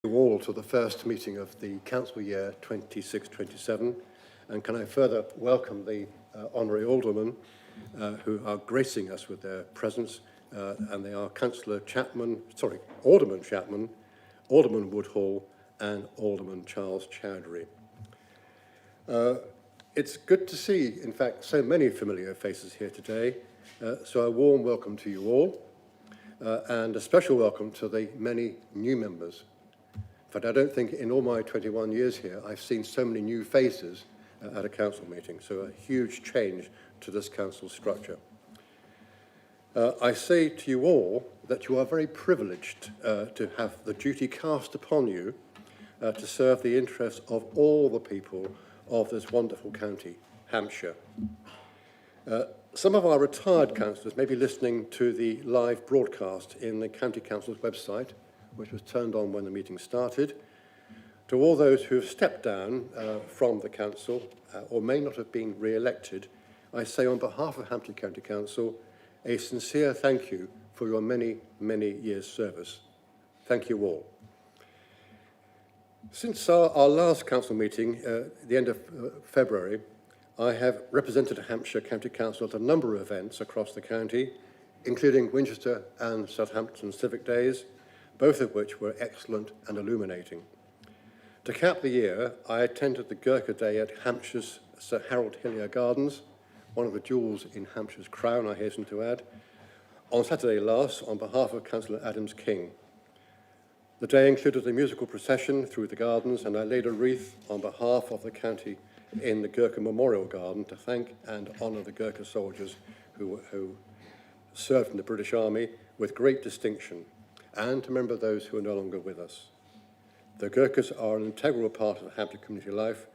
You all to the first meeting of the council year 26-27, and can I further welcome the honorary aldermen who are gracing us with their presence, and they are Alderman Chapman, Alderman Woodhall, and Alderman Charles Chowdhury. It's good to see, in fact, so many familiar faces here today, so a warm welcome to you all, and a special welcome to the many new members. But I don't think in all my 21 years here I've seen so many new faces at a council meeting, so a huge change to this council structure. I say to you all that you are very privileged to have the duty cast upon you to serve the interests of all the people of this wonderful county, Hampshire. Some of our retired councillors may be listening to the live broadcast in the County Council's website, which was turned on when the meeting started. To all those who have stepped down from the council or may not have been re-elected, I say on behalf of Hampshire County Council a sincere thank you for your many, many years' service. Thank you all. Since our last council meeting, the end of February, I have represented Hampshire County Council at a number of events across the county, including Winchester and Southampton Civic Days, both of which were excellent and illuminating. To cap the year, I attended the Gurkha Day at Hampshire's Sir Harold Hillier Gardens, one of the jewels in Hampshire's crown, I hasten to add, on Saturday last on behalf of Councillor Adams King. The day included a musical procession through the gardens, and I laid a wreath on behalf of the county in the Gurkha Memorial Garden to thank and honour the Gurkha soldiers who served in the British Army with great distinction, and to remember those who are no longer with us. The Gurkhas are an integral part of Hampshire community life.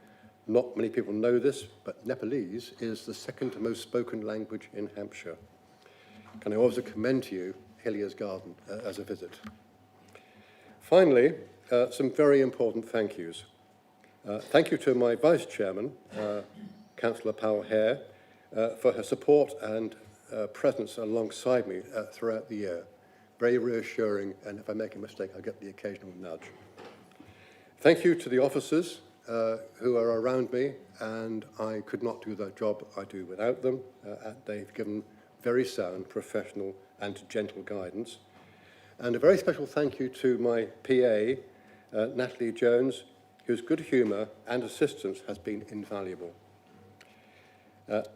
Not many people know this, but Nepalese is the second most spoken language in Hampshire. Can I also commend to you Hillier's Garden as a visit? Finally, some very important thank yous. Thank you to my Vice Chairman, Councillor Powell Hare, for her support and presence alongside me throughout the year. Very reassuring, and if I make a mistake, I'll get the occasional nudge. Thank you to the officers who are around me, and I could not do the job I do without them. They've given very sound, professional, and gentle guidance. And a very special thank you to my PA, Natalie Jones, whose good humour and assistance has been invaluable.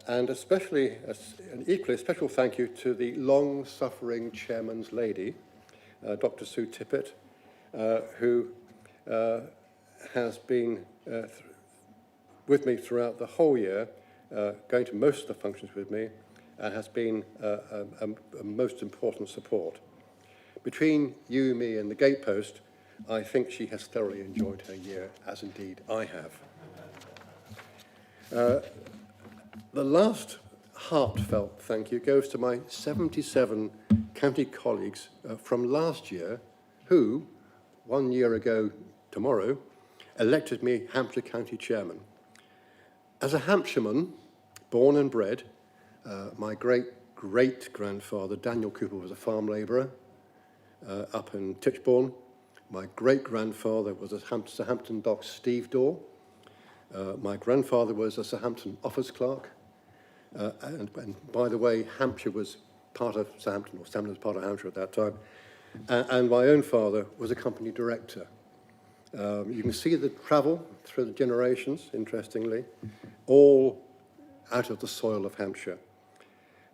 And especially, an equally special thank you to the long-suffering chairman's lady, Dr. Sue Tippett, who has been with me throughout the whole year, going to most of the functions with me, and has been a most important support. Between you, me, and the gatepost, I think she has thoroughly enjoyed her year, as indeed I have. The last heartfelt thank you goes to my 77 county colleagues from last year who, 1 year ago tomorrow, elected me Hampshire County Chairman. As a Hampshireman, born and bred, my great-great-grandfather, Daniel Cooper, was a farm labourer up in Titchbourne. My great-grandfather was a Southampton Docks stevedore. My grandfather was a Southampton office clerk. And by the way, Hampshire was part of Southampton, or Southampton was part of Hampshire at that time. And my own father was a company director. You can see the travel through the generations, interestingly, all out of the soil of Hampshire.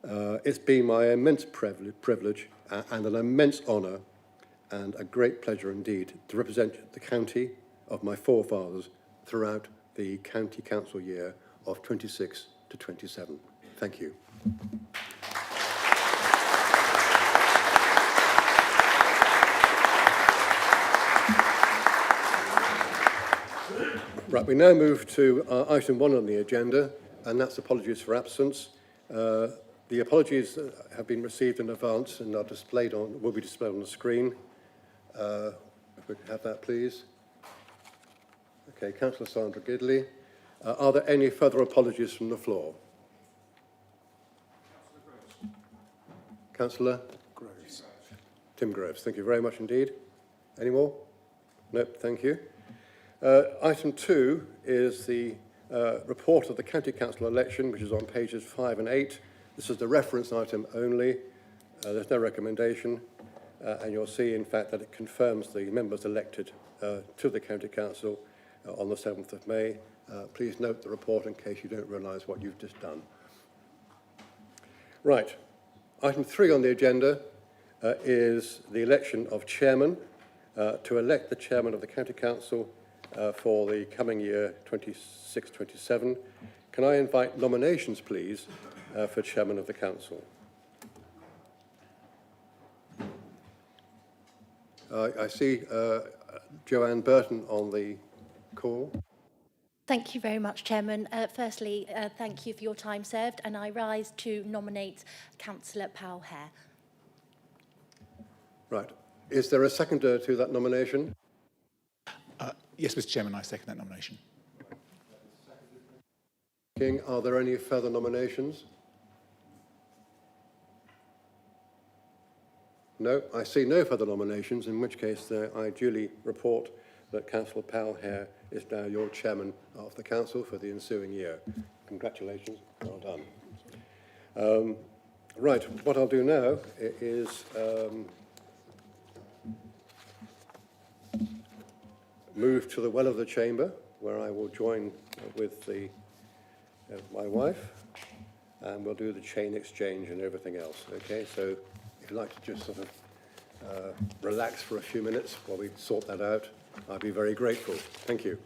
It's been my immense privilege and an immense honour and a great pleasure indeed to represent the county of my forefathers throughout the county council year of 26 to 27. Thank you. Right, we now move to item 1 on the agenda, and that's apologies for absence. The apologies have been received in advance and are will be displayed on the screen. If we could have that, please. Okay, Councillor Sandra Gidley. Are there any further apologies from the floor? Councillor Groves. Tim Groves, thank you very much indeed. Any more? Nope, thank you. Item 2 is the report of the County Council election, which is on pages 5 and 8. This is the reference item only. There's no recommendation. And you'll see, in fact, that it confirms the members elected to the County Council on the 7th of May. Please note the report in case you don't realise what you've just done. Right. Item 3 on the agenda is the election of chairman. To elect the chairman of the County Council for the coming year 26-27. Can I invite nominations, please, for chairman of the council? I see Joanne Burton on the call. Thank you very much, Chairman. Firstly, thank you for your time served, and I rise to nominate Councillor Powell-Hare. Right. Is there a seconder to that nomination? Yes, Mr. Chairman, I second that nomination. King, are there any further nominations? No, I see no further nominations, in which case I duly report that Councillor Powell-Hare is now your chairman of the council for the ensuing year. Congratulations, well done. Right, what I'll do now is move to the well of the chamber, where I will join with my wife, and we'll do the chain exchange and everything else. Okay, so if you'd like to just sort of relax for a few minutes while we sort that out, I'd be very grateful. Thank you.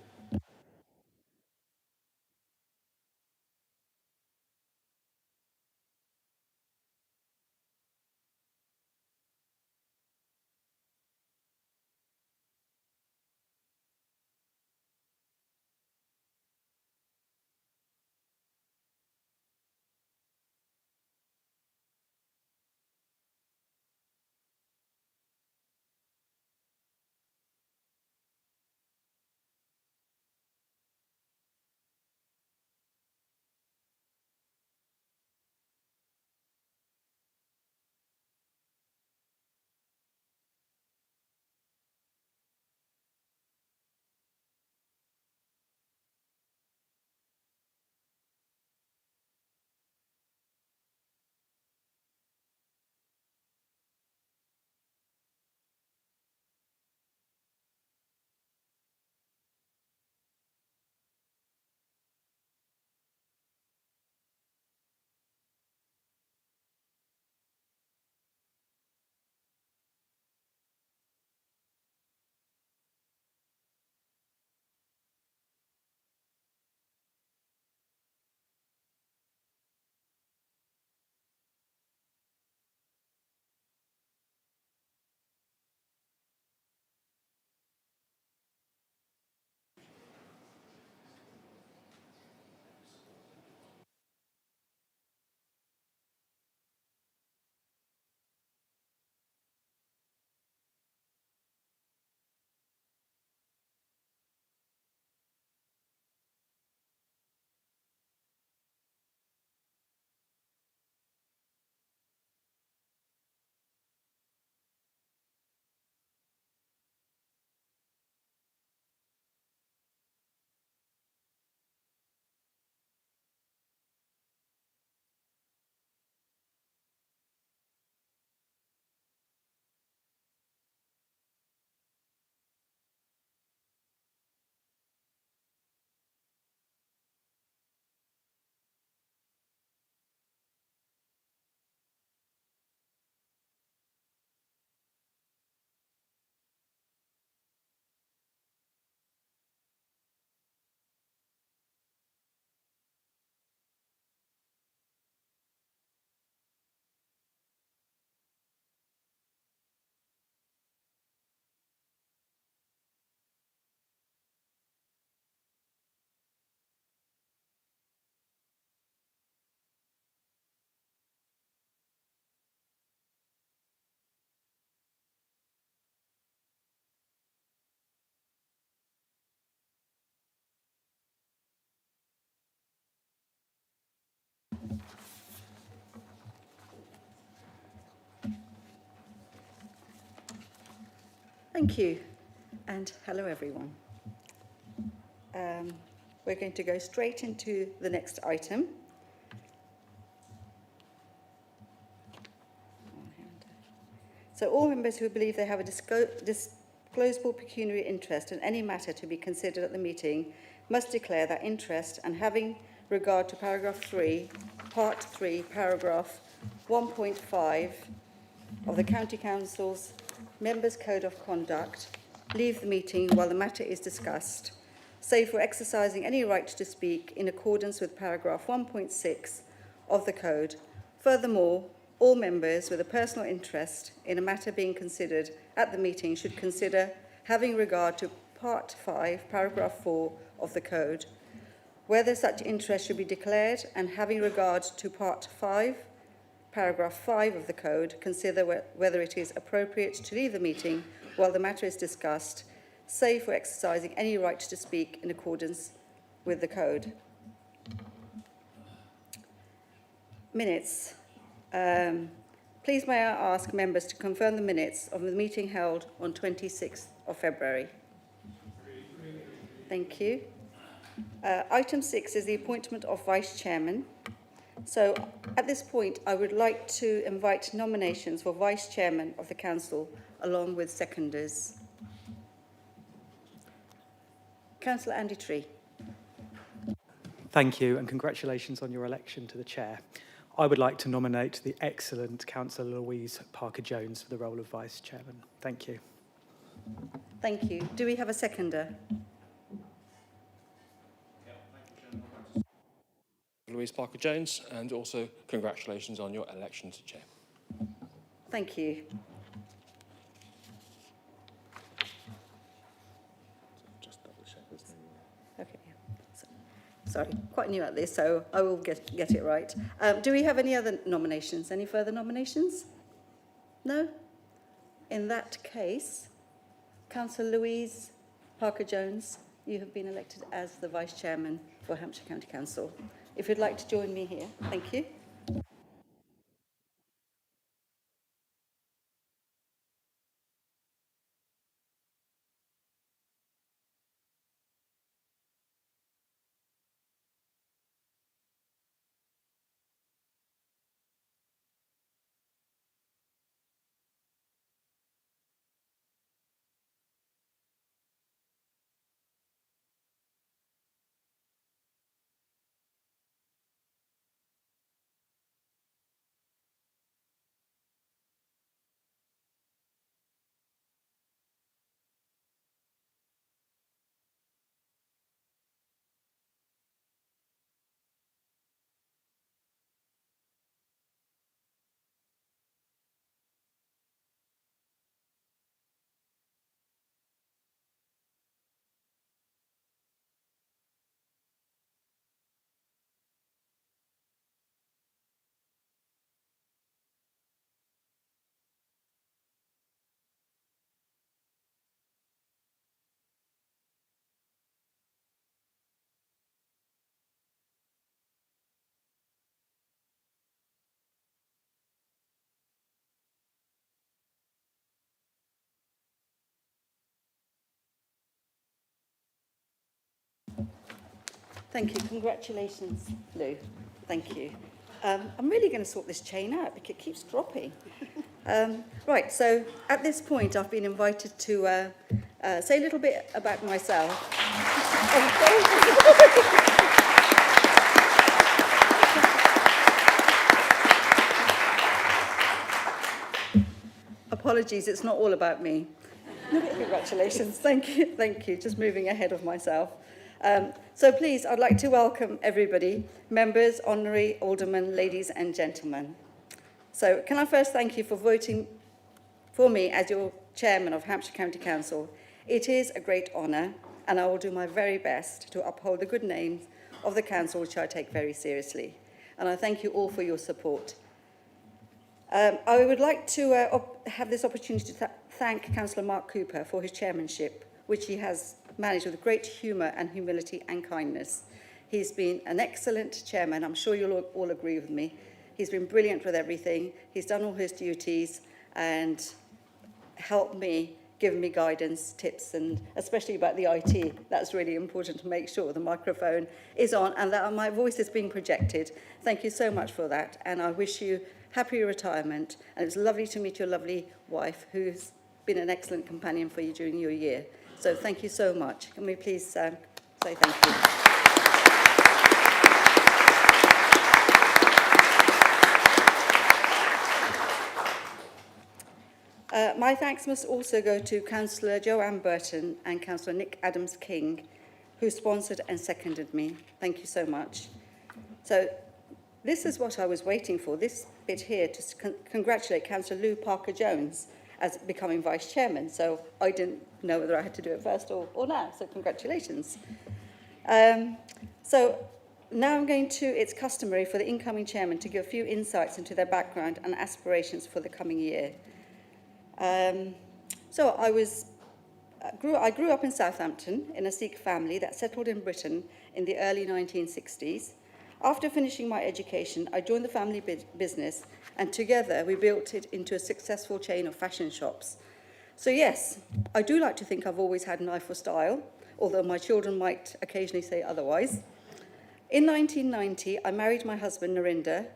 Thank you. And hello, everyone. We're going to go straight into the next item. So all members who believe they have a disclosable pecuniary interest in any matter to be considered at the meeting must declare that interest, and having regard to paragraph 3, part 3, paragraph 1.5 of the County Council's Members' Code of Conduct, leave the meeting while the matter is discussed, save for exercising any right to speak in accordance with paragraph 1.6 of the Code. Furthermore, all members with a personal interest in a matter being considered at the meeting should consider, having regard to part 5, paragraph 4 of the Code, whether such interest should be declared, and having regard to part 5, paragraph 5 of the Code, consider whether it is appropriate to leave the meeting while the matter is discussed, save for exercising any right to speak in accordance with the Code. Minutes. Please may I ask members to confirm the minutes of the meeting held on 26th of February. Thank you. Item 6 is the appointment of Vice Chairman. So at this point, I would like to invite nominations for Vice Chairman of the Council along with seconders. Councillor Andy Tree. Thank you, and congratulations on your election to the chair. I would like to nominate the excellent Councillor Louise Parker-Jones for the role of Vice Chairman. Thank you. Thank you. Do we have a seconder? Louise Parker-Jones, and also congratulations on your election to chair. Thank you. Okay. Sorry, quite new at this, so I will get it right. Do we have any other nominations? Any further nominations? No? In that case, Councillor Louise Parker-Jones, you have been elected as the Vice Chairman for Hampshire County Council. If you'd like to join me here, thank you. Thank you. Congratulations, Lou. Thank you. I'm really going to sort this chain out because it keeps dropping. Right, so at this point, I've been invited to say a little bit about myself. Apologies, it's not all about me. Congratulations. Thank you. Just moving ahead of myself. So please, I'd like to welcome everybody, members, honorary aldermen, ladies and gentlemen. So can I first thank you for voting for me as your chairman of Hampshire County Council. It is a great honour, and I will do my very best to uphold the good name of the council, which I take very seriously. And I thank you all for your support. I would like to have this opportunity to thank Councillor Mark Cooper for his chairmanship, which he has managed with great humour and humility and kindness. He's been an excellent chairman. I'm sure you'll all agree with me. He's been brilliant with everything. He's done all his duties and helped me given me guidance, tips, and especially about the IT. That's really important to make sure the microphone is on and that my voice is being projected. Thank you so much for that, and I wish you happy retirement. And it was lovely to meet your lovely wife, who's been an excellent companion for you during your year. So thank you so much. Can we please say thank you? My thanks must also go to Councillor Joanne Burton and Councillor Nick Adams-King, who sponsored and seconded me. Thank you so much. So this is what I was waiting for, this bit here, to congratulate Councillor Lou Parker-Jones as becoming Vice Chairman. So I didn't know whether I had to do it first or now, so congratulations. So now I'm going to, it's customary for the incoming Chairman to give a few insights into their background and aspirations for the coming year. So I grew up in Southampton in a Sikh family that settled in Britain in the early 1960s. After finishing my education, I joined the family business, and together we built it into a successful chain of fashion shops. So yes, I do like to think I've always had an eye for style, although my children might occasionally say otherwise. In 1990, I married my husband, Narinder,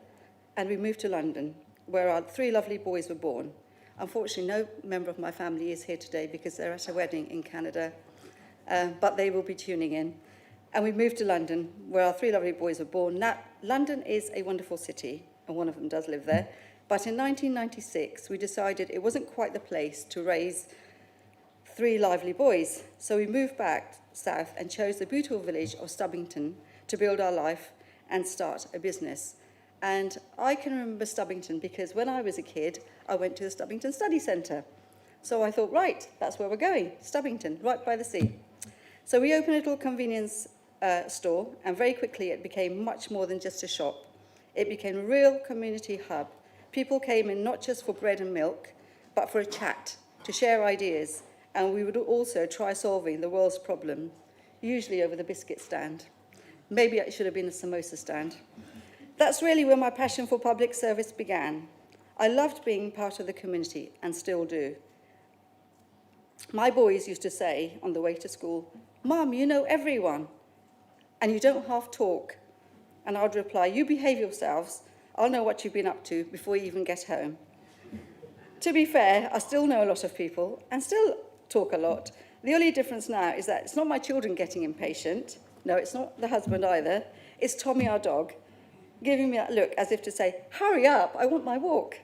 and we moved to London, where our 3 lovely boys were born. Unfortunately, no member of my family is here today because they're at a wedding in Canada, but they will be tuning in. And we moved to London, where our 3 lovely boys were born. Now, London is a wonderful city, and one of them does live there. But in 1996, we decided it wasn't quite the place to raise 3 lively boys. So we moved back south and chose the beautiful village of Stubbington to build our life and start a business. And I can remember Stubbington because when I was a kid, I went to the Stubbington Study Centre. So I thought, right, that's where we're going, Stubbington, right by the sea. So we opened a little convenience store, and very quickly it became much more than just a shop. It became a real community hub. People came in not just for bread and milk, but for a chat, to share ideas, and we would also try solving the world's problem, usually over the biscuit stand. Maybe it should have been a samosa stand. That's really where my passion for public service began. I loved being part of the community, and still do. My boys used to say on the way to school, "Mum, you know everyone, and you don't half talk." And I'd reply, "You behave yourselves. I'll know what you've been up to before you even get home." To be fair, I still know a lot of people and still talk a lot. The only difference now is that it's not my children getting impatient. No, it's not the husband either. It's Tommy, our dog, giving me that look as if to say, "Hurry up, I want my walk."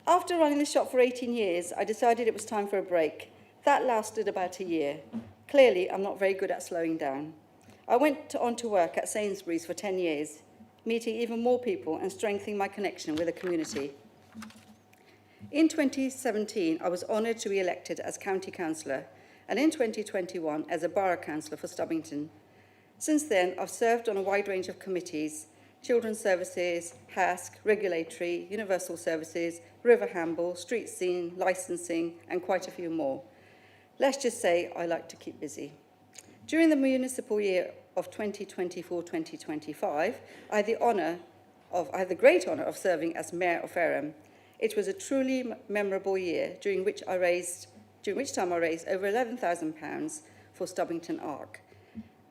After running the shop for 18 years, I decided it was time for a break. That lasted about a year. Clearly, I'm not very good at slowing down. I went on to work at Sainsbury's for 10 years, meeting even more people and strengthening my connection with the community. In 2017, I was honoured to be elected as County Councillor, and in 2021 as a Borough Councillor for Stubbington. Since then, I've served on a wide range of committees: Children's Services, HASC, Regulatory, Universal Services, River Hamble, Street Scene, Licensing, and quite a few more. Let's just say I like to keep busy. During the municipal year of 2024-2025, I had the great honour of serving as Mayor of Fareham. It was a truly memorable year, during which time I raised over £11,000 for Stubbington Arc,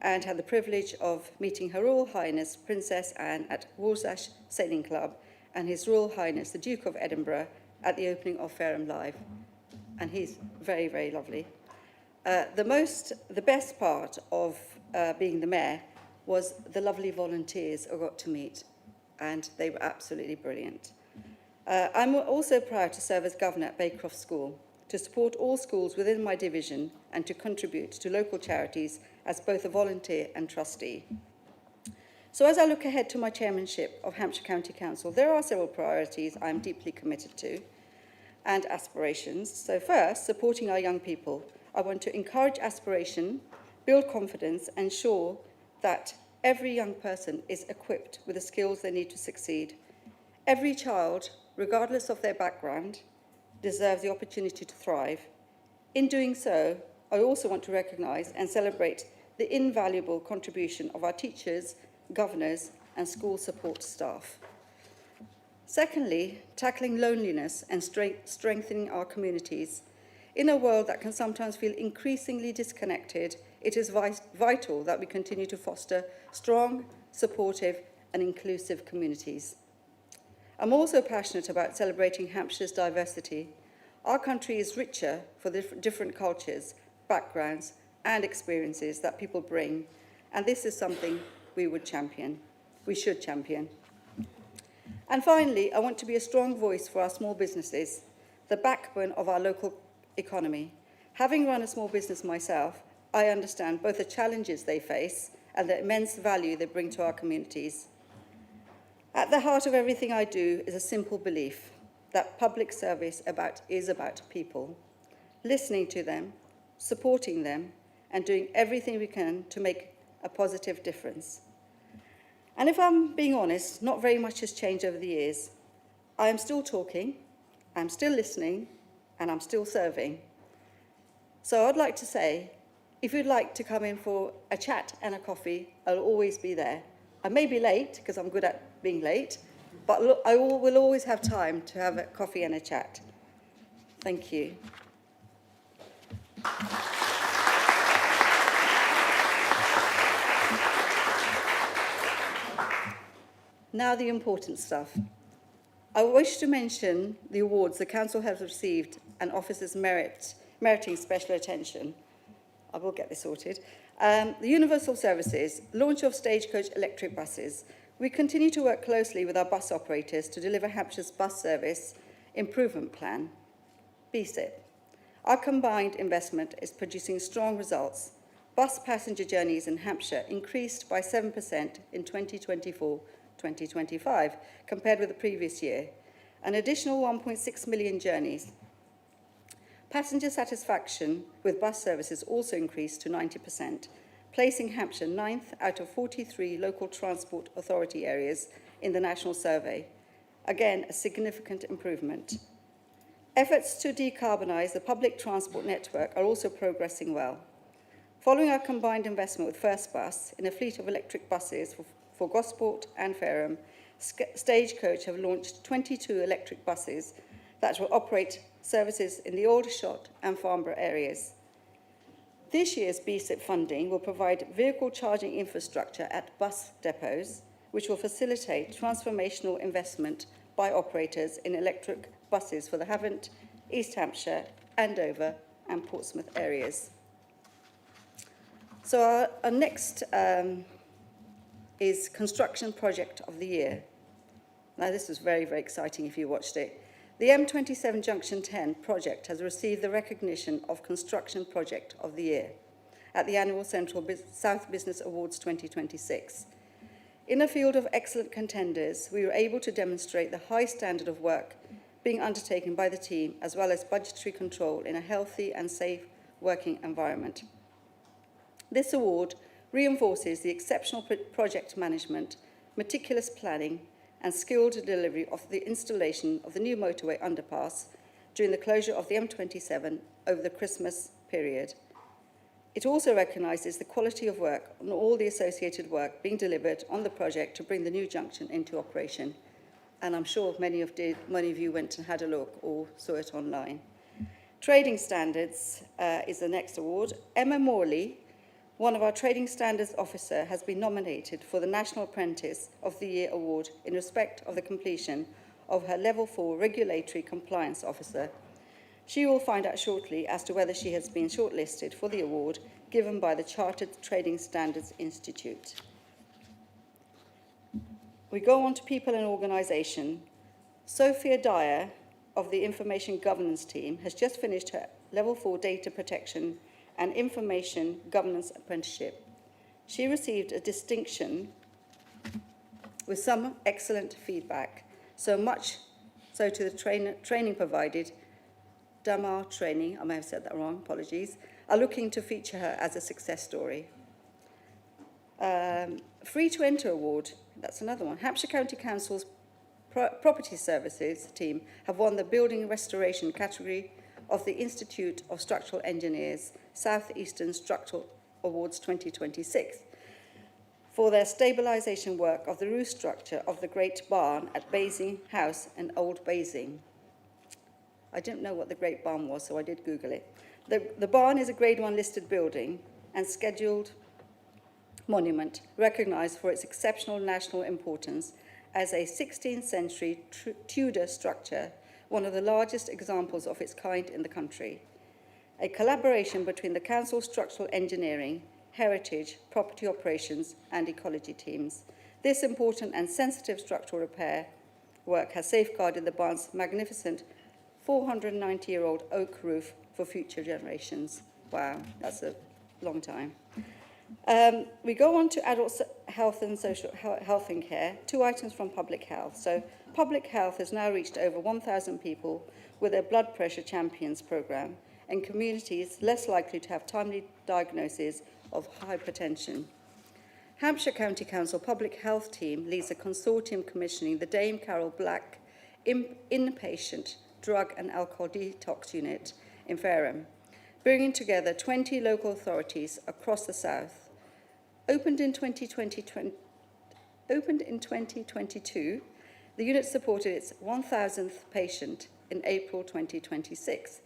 and had the privilege of meeting Her Royal Highness Princess Anne at Warsash Sailing Club and His Royal Highness the Duke of Edinburgh at the opening of Fareham Live. And he's very, very lovely. The best part of being the mayor was the lovely volunteers I got to meet, and they were absolutely brilliant. I'm also proud to serve as governor at Baycroft School, to support all schools within my division and to contribute to local charities as both a volunteer and trustee. So as I look ahead to my chairmanship of Hampshire County Council, there are several priorities I am deeply committed to and aspirations. So first, supporting our young people. I want to encourage aspiration, build confidence, and ensure that every young person is equipped with the skills they need to succeed. Every child, regardless of their background, deserves the opportunity to thrive. In doing so, I also want to recognise and celebrate the invaluable contribution of our teachers, governors, and school support staff. Secondly, tackling loneliness and strengthening our communities. In a world that can sometimes feel increasingly disconnected, it is vital that we continue to foster strong, supportive and inclusive communities. I'm also passionate about celebrating Hampshire's diversity. Our country is richer for the different cultures, backgrounds and experiences that people bring, and this is something we should champion. And finally, I want to be a strong voice for our small businesses, the backbone of our local economy. Having run a small business myself, I understand both the challenges they face and the immense value they bring to our communities. At the heart of everything I do is a simple belief that public service is about people, listening to them, supporting them, and doing everything we can to make a positive difference. And if I'm being honest, not very much has changed over the years. I am still talking, I'm still listening, and I'm still serving. So I'd like to say, if you'd like to come in for a chat and a coffee, I'll always be there. I may be late, because I'm good at being late, but I will always have time to have a coffee and a chat. Thank you. Now the important stuff. I wish to mention the awards the Council has received and officers meriting special attention. I will get this sorted. The Universal Services, launch of Stagecoach electric buses. We continue to work closely with our bus operators to deliver Hampshire's bus service improvement plan, BSIP. Our combined investment is producing strong results. Bus passenger journeys in Hampshire increased by 7% in 2024-2025 compared with the previous year, an additional 1.6 million journeys. Passenger satisfaction with bus services also increased to 90%, placing Hampshire 9th out of 43 local transport authority areas in the national survey. Again, a significant improvement. Efforts to decarbonise the public transport network are also progressing well. Following our combined investment with First Bus in a fleet of electric buses for Gosport and Fareham, Stagecoach have launched 22 electric buses that will operate services in the Aldershot and Farnborough areas. This year's BSIP funding will provide vehicle charging infrastructure at bus depots, which will facilitate transformational investment by operators in electric buses for the Havant, East Hampshire, Andover and Portsmouth areas. So our next is Construction Project of the Year. Now this was very, very exciting if you watched it. The M27 Junction 10 project has received the recognition of Construction Project of the Year at the annual Central South Business Awards 2026. In a field of excellent contenders, we were able to demonstrate the high standard of work being undertaken by the team, as well as budgetary control in a healthy and safe working environment. This award reinforces the exceptional project management, meticulous planning, and skilled delivery of the installation of the new motorway underpass during the closure of the M27 over the Christmas period. It also recognises the quality of work and all the associated work being delivered on the project to bring the new junction into operation. And I'm sure many of you went and had a look or saw it online. Trading Standards is the next award. Emma Morley, one of our Trading Standards officer, has been nominated for the National Apprentice of the Year Award in respect of the completion of her Level 4 Regulatory Compliance Officer. She will find out shortly as to whether she has been shortlisted for the award given by the Chartered Trading Standards Institute. We go on to People and Organisation. Sophia Dyer of the Information Governance team has just finished her Level 4 Data Protection and Information Governance Apprenticeship. She received a distinction with some excellent feedback, so much so to the training provided. Damar Training, I may have said that wrong, apologies, are looking to feature her as a success story. Free to Enter Award, that's another one. Hampshire County Council's Property Services team have won the Building Restoration category of the Institute of Structural Engineers South Eastern Structural Awards 2026 for their stabilisation work of the roof structure of the Great Barn at Basing House and Old Basing. I didn't know what the Great Barn was, so I did Google it. The barn is a Grade 1 listed building and scheduled monument recognised for its exceptional national importance as a 16th century Tudor structure, one of the largest examples of its kind in the country. A collaboration between the Council's structural engineering, heritage, property operations and ecology teams. This important and sensitive structural repair work has safeguarded the barn's magnificent 490-year-old oak roof for future generations. Wow, that's a long time. We go on to adult health and social health and care, 2 items from public health. So public health has now reached over 1,000 people with their blood pressure champions programme in communities less likely to have timely diagnosis of hypertension. Hampshire County Council Public Health Team leads a consortium commissioning the Dame Carol Black Inpatient Drug and Alcohol Detox Unit in Fareham, bringing together 20 local authorities across the south. Opened in 2022, the unit supported its 1,000th patient in April 2026.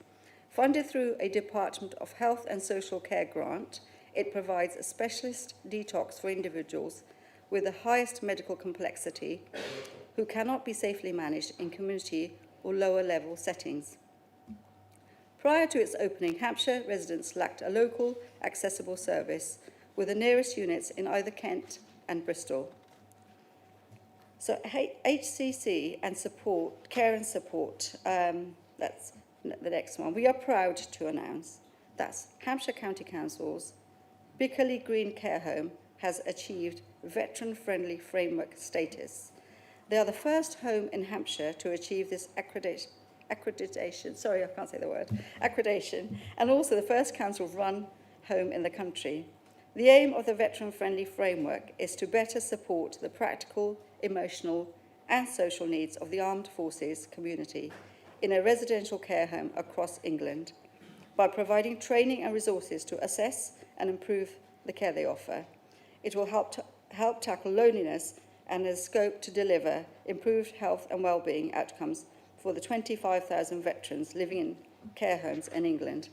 Funded through a Department of Health and Social Care grant, it provides a specialist detox for individuals with the highest medical complexity who cannot be safely managed in community or lower level settings. Prior to its opening, Hampshire residents lacked a local accessible service with the nearest units in either Kent and Bristol. So HCC and support, care and support, that's the next one. We are proud to announce that Hampshire County Council's Bickerley Green Care Home has achieved veteran-friendly framework status. They are the first home in Hampshire to achieve this accreditation, sorry, I can't say the word, accreditation, and also the first council-run home in the country. The aim of the veteran-friendly framework is to better support the practical, emotional, and social needs of the armed forces community in a residential care home across England by providing training and resources to assess and improve the care they offer. It will help tackle loneliness and has scope to deliver improved health and well-being outcomes for the 25,000 veterans living in care homes in England.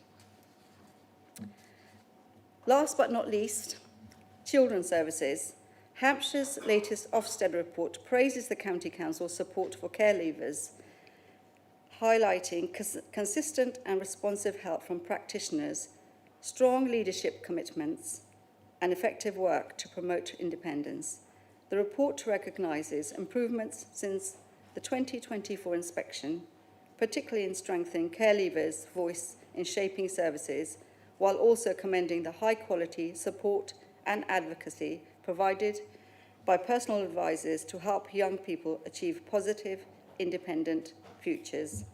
Last but not least, Children's Services. Hampshire's latest Ofsted report praises the County Council's support for care leavers, highlighting consistent and responsive help from practitioners, strong leadership commitments, and effective work to promote independence. The report recognises improvements since the 2024 inspection, particularly in strengthening care leavers' voice in shaping services, while also commending the high-quality support and advocacy provided by personal advisors to help young people achieve positive, independent futures.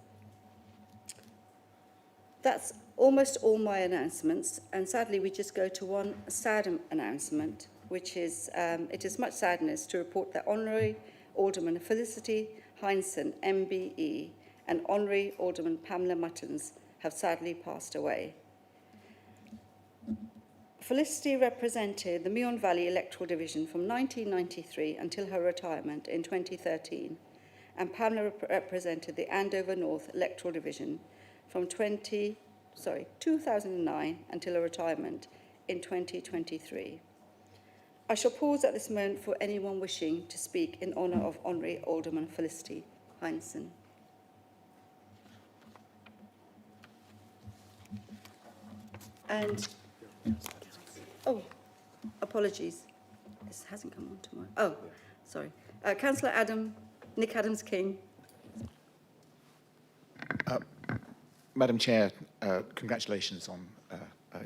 That's almost all my announcements, and sadly we just go to one sad announcement, which is, it is much sadness to report that Honorary Alderman Felicity Heinsohn, MBE, and Honorary Alderman Pamela Muttons have sadly passed away. Felicity represented the Meon Valley electoral division from 1993 until her retirement in 2013, and Pamela represented the Andover North electoral division from 2009 until her retirement in 2023. I shall pause at this moment for anyone wishing to speak in honour of Honorary Alderman Felicity Heinsohn. And, oh, apologies. This hasn't come on tomorrow. Oh, sorry. Councillor Nick Adams-King. Madam Chair, congratulations on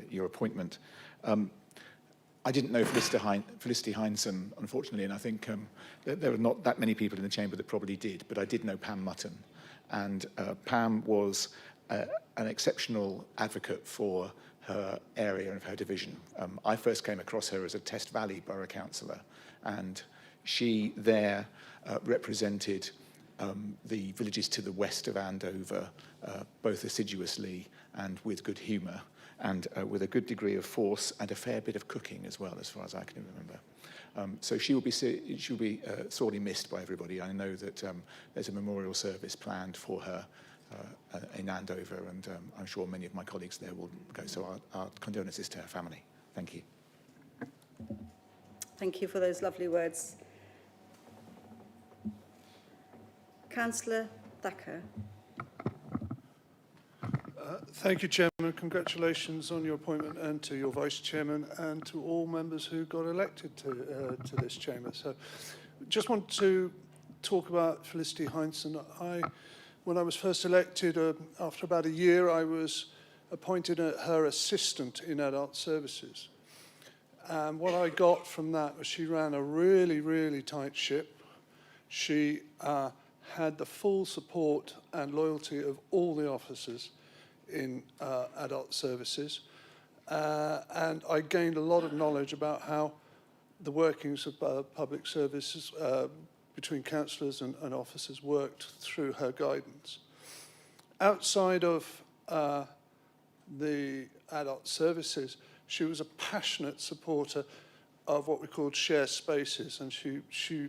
your appointment. I didn't know Felicity Heinsohn, unfortunately, and I think there are not that many people in the chamber that probably did, but I did know Pam Mutton. And Pam was an exceptional advocate for her area and for her division. I first came across her as a Test Valley Borough Councillor, and she there represented the villages to the west of Andover, both assiduously and with good humour, and with a good degree of force and a fair bit of cooking as well, as far as I can remember. So she will be sorely missed by everybody. I know that there's a memorial service planned for her in Andover, and I'm sure many of my colleagues there will go. So our condolences to her family. Thank you. Thank you for those lovely words. Councillor Thacker. Thank you, Chairman. Congratulations on your appointment, and to your Vice Chairman, and to all members who got elected to this chamber. So just want to talk about Felicity Heinsohn. When I was first elected, after about a year, I was appointed her assistant in adult services. And what I got from that was she ran a really, really tight ship. She had the full support and loyalty of all the officers in adult services. And I gained a lot of knowledge about how the workings of public services between councillors and officers worked through her guidance. Outside of the adult services, she was a passionate supporter of what we called shared spaces, and she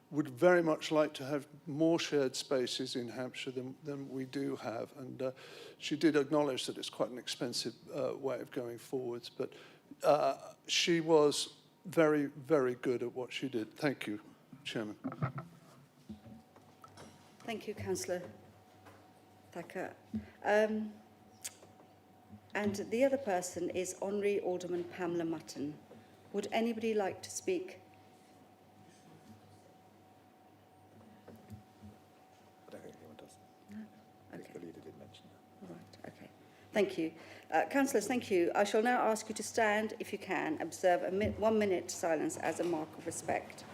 would very much like to have more shared spaces in Hampshire than we do have. And she did acknowledge that it's quite an expensive way of going forwards, but she was very, very good at what she did. Thank you, Chairman. Thank you, Councillor Thacker. And the other person is Honorary Alderman Pamela Mutton. Would anybody like to speak? I don't think anyone does. No? Okay. The leader did mention that. Right, okay. Thank you. Councillors, thank you. I shall now ask you to stand, if you can, observe a 1 minute silence as a mark of respect.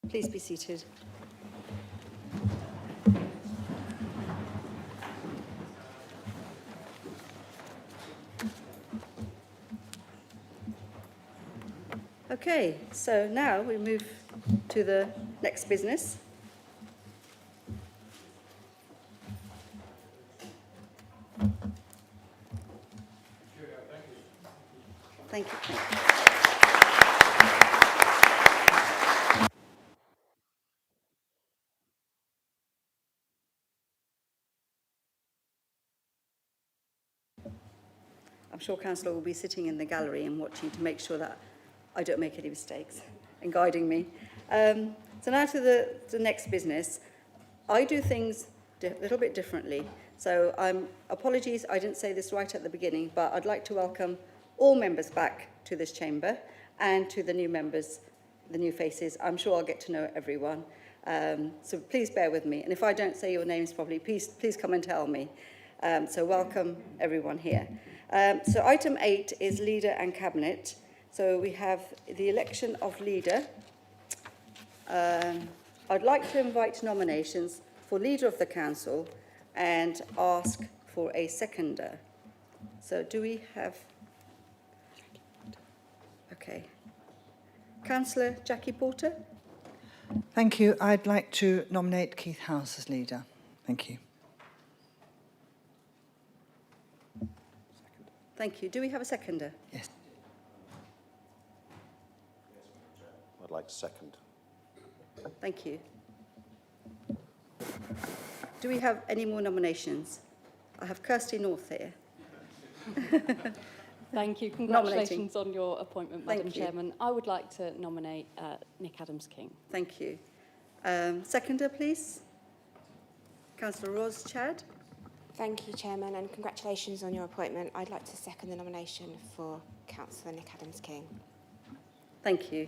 Please be seated. Okay, so now we move to the next business. Thank you. I'm sure Councillor will be sitting in the gallery and watching to make sure that I don't make any mistakes and guiding me. So now to the next business. I do things a little bit differently. So apologies, I didn't say this right at the beginning, but I'd like to welcome all members back to this chamber, and to the new members, the new faces. I'm sure I'll get to know everyone. So please bear with me. And if I don't say your names properly, please come and tell me. So welcome everyone here. So item 8 is leader and cabinet. So we have the election of leader. I'd like to invite nominations for leader of the council and ask for a seconder. So do we have... Okay. Councillor Jackie Porter? Thank you. I'd like to nominate Keith House as leader. Thank you. Thank you. Do we have a seconder? Yes. I'd like to second. Thank you. Do we have any more nominations? I have Kirsty North here. Thank you. Nominating. Congratulations on your appointment, Thank Madam you. Chairman. I would like to nominate Nick Adams-King. Thank you. Seconder, please. Councillor Ros Chad. Thank you, Chairman, and congratulations on your appointment. I'd like to second the nomination for Councillor Nick Adams-King. Thank you.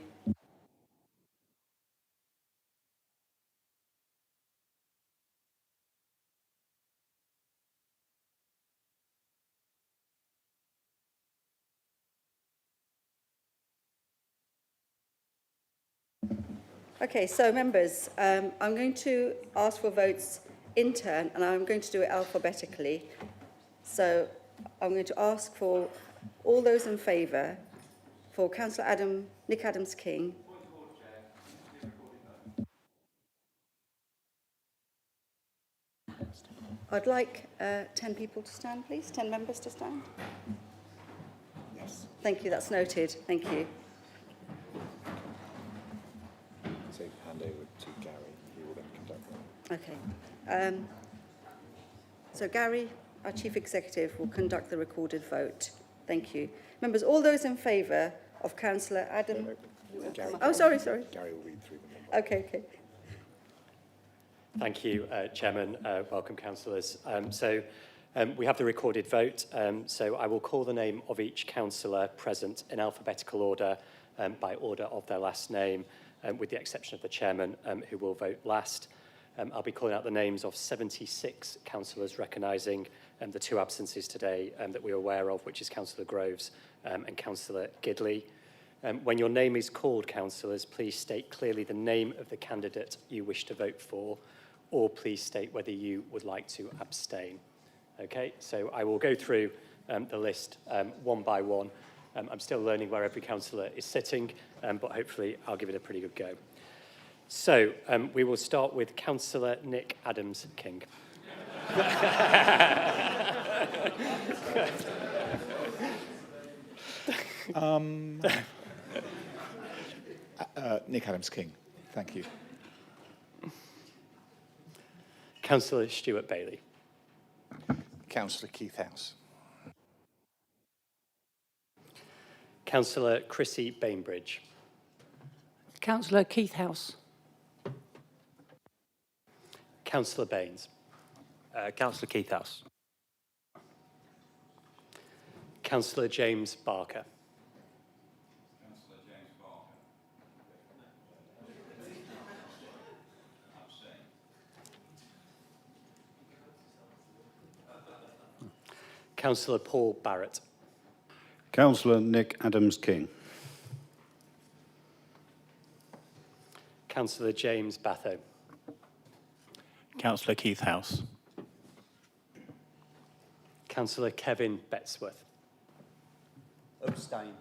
Okay, so members, I'm going to ask for votes in turn, and I'm going to do it alphabetically. So I'm going to ask for all those in favour for Councillor Nick Adams-King. I'd like 10 people to stand, please. 10 members to stand. Yes. Thank you, that's noted. Thank you. So hand over to Gary, who will then conduct that. Okay. So Gary, our Chief Executive, will conduct the recorded vote. Thank you. Members, all those in favour of Councillor Adam... Gary, Oh, sorry. Gary will read through them. Okay. Thank you, Chairman. Welcome, councillors. We have the recorded vote, so I will call the name of each councillor present in alphabetical order by order of their last name, with the exception of the Chairman, who will vote last. I'll be calling out the names of 76 councillors, recognising the two absences today that we're aware of, which is Councillor Groves and Councillor Gidley. When your name is called, councillors, please state clearly the name of the candidate you wish to vote for, or please state whether you would like to abstain. Okay, so I will go through the list one by one. I'm still learning where every councillor is sitting, but hopefully I'll give it a pretty good go. So we will start with Councillor Nick Adams-King. Nick Adams-King, thank you. Councillor Stuart Bailey. Councillor Keith House. Councillor Chrissy Bainbridge. Councillor Keith House. Councillor Baines. Councillor Keith House. Councillor James Barker. Councillor James Barker. Councillor Paul Barrett. Councillor Nick Adams-King. Councillor James Batho. Councillor Keith House. Councillor Kevin Betsworth. Abstain.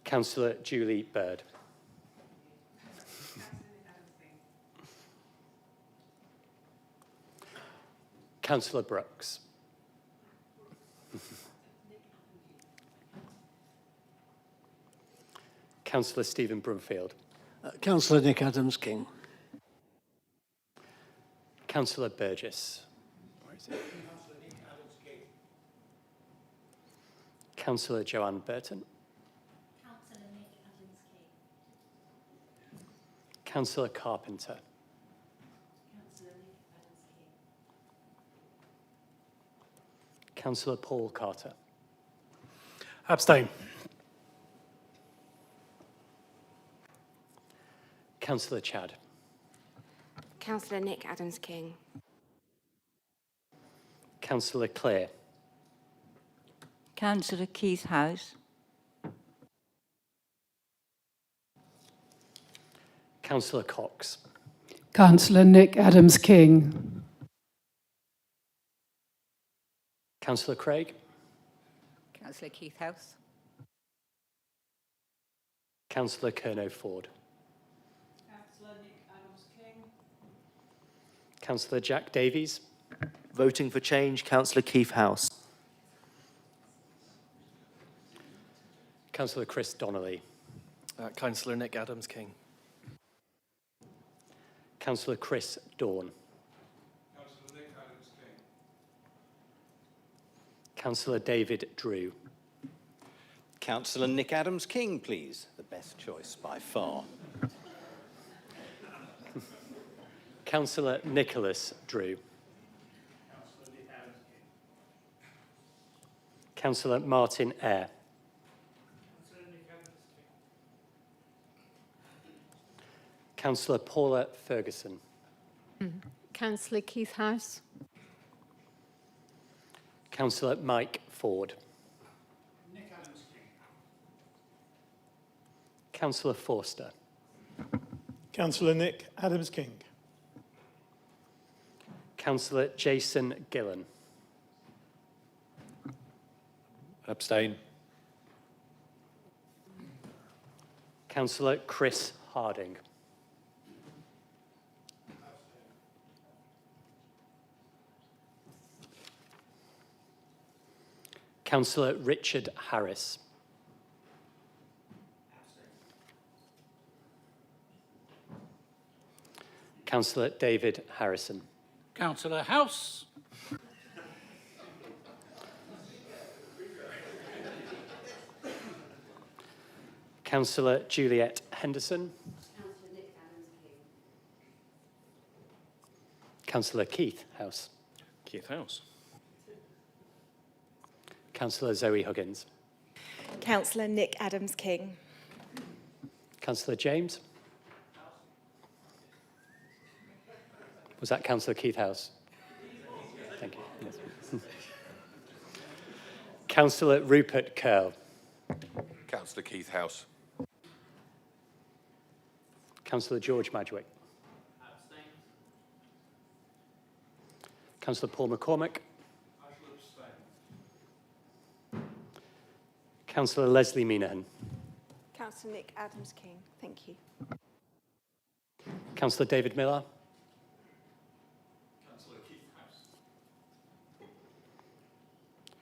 Councillor Julie Bird. Councillor Brooks. Councillor Stephen Brumfield. Councillor Nick Adams-King. Councillor Burgess. Where is it? Councillor Joanne Burton. Councillor Nick Adams-King. Councillor Carpenter. Councillor Nick Adams-King. Councillor Paul Carter. Abstain. Councillor Chad. Councillor Nick Adams-King. Councillor Clare. Councillor Keith House. Councillor Cox. Councillor Nick Adams-King. Councillor Craig. Councillor Keith House. Councillor Kerno Ford. Councillor Nick Adams-King. Councillor Jack Davies. Voting for change, Councillor Keith House. Councillor Chris Donnelly. Councillor Nick Adams-King. Councillor Chris Dawn. Councillor Nick Adams-King. Councillor David Drew. Councillor Nick Adams-King, please. The best choice by far. Councillor Nicholas Drew. Councillor Martin Eyre. Councillor Paula Ferguson. Councillor Keith House. Councillor Mike Ford. Councillor Forster. Councillor Nick Adams-King. Councillor Jason Gillen. Abstain. Councillor Chris Harding. Councillor Richard Harris. Councillor David Harrison. Councillor House. Councillor Juliet Henderson. Councillor Keith House. Keith House. Councillor Zoe Huggins. Councillor Nick Adams-King. Councillor James. Was that Councillor Keith House? Thank you. Yes. Councillor Rupert Curl. Councillor Keith House. Councillor George Madgwick. Councillor Paul McCormick. Councillor Leslie Minahan. Councillor Nick Adams-King. Thank you. Councillor David Miller. Councillor Keith House.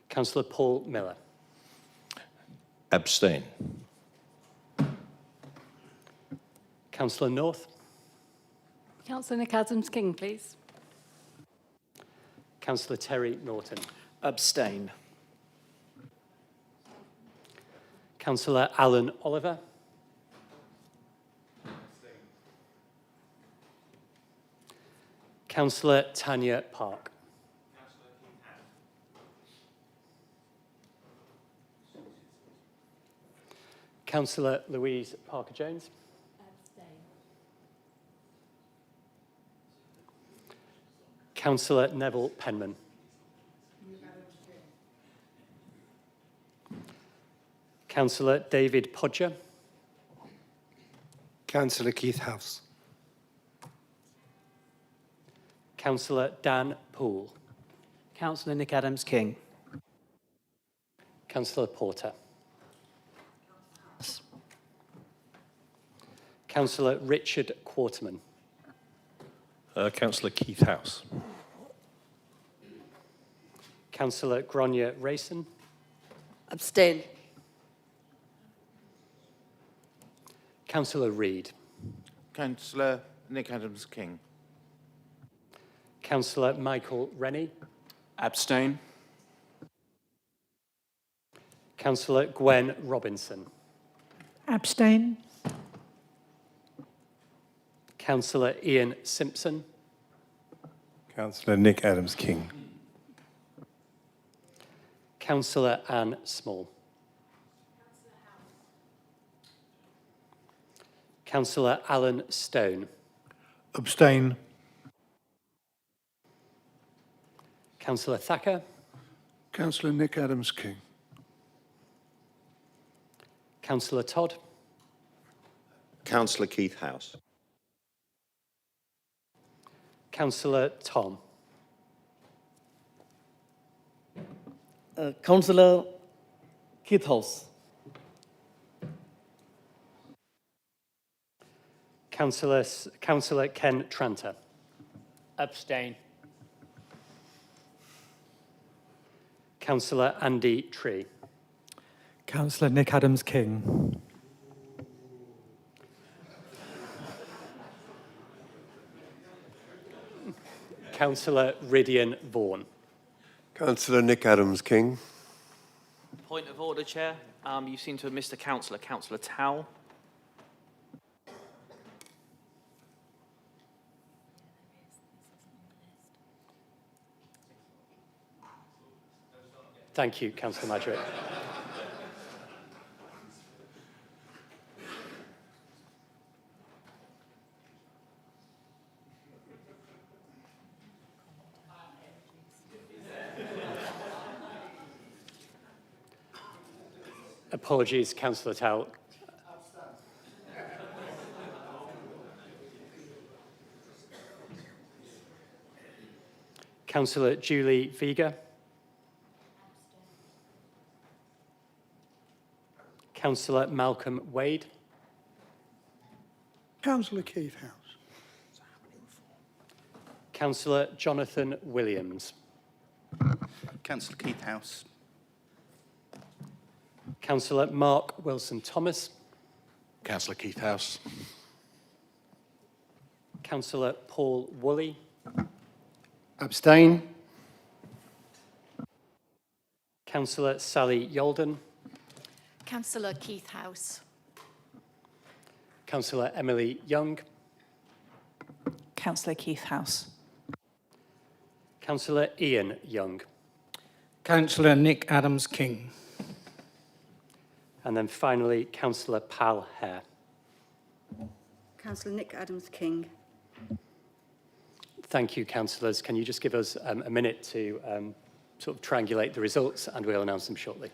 Councillor Paul Miller. Abstain. Councillor North. Councillor Nick Adams-King, please. Councillor Terry Norton. Abstain. Councillor Alan Oliver. Councillor Tanya Park. Councillor Louise Parker-Jones. Councillor Neville Penman. Councillor David Podger. Councillor Keith House. Councillor Dan Poole. Councillor Nick Adams-King. Councillor Porter. Councillor Richard Quarterman. Councillor Keith House. Councillor Gronya Rayson. Abstain. Councillor Reid. Councillor Nick Adams-King. Councillor Michael Rennie. Abstain. Councillor Gwen Robinson. Abstain. Councillor Ian Simpson. Councillor Nick Adams-King. Councillor Anne Small. Councillor Alan Stone. Abstain. Councillor Thacker. Councillor Nick Adams-King. Councillor Todd. Councillor Keith House. Councillor Tom. Councillor Keith House. Councillor Ken Tranter. Abstain. Councillor Andy Tree. Councillor Nick Adams-King. Councillor Rydian Vaughan. Councillor Nick Adams-King. Point of order, Chair. You seem to have missed a councillor, Councillor Towell. Thank you, Councillor Madrick. Apologies, Councillor Towell. Councillor Julie Vega. Councillor Malcolm Wade. Councillor Keith House. Councillor Jonathan Williams. Councillor Keith House. Councillor Mark Wilson-Thomas. Councillor Keith House. Councillor Paul Woolley. Abstain. Councillor Sally Yolden. Councillor Keith House. Councillor Emily Young. Councillor Keith House. Councillor Ian Young. Councillor Nick Adams-King. And then finally, Councillor Pal Hare. Councillor Nick Adams-King. Thank you, councillors. Can you just give us a minute to sort of triangulate the results, and we'll announce them shortly.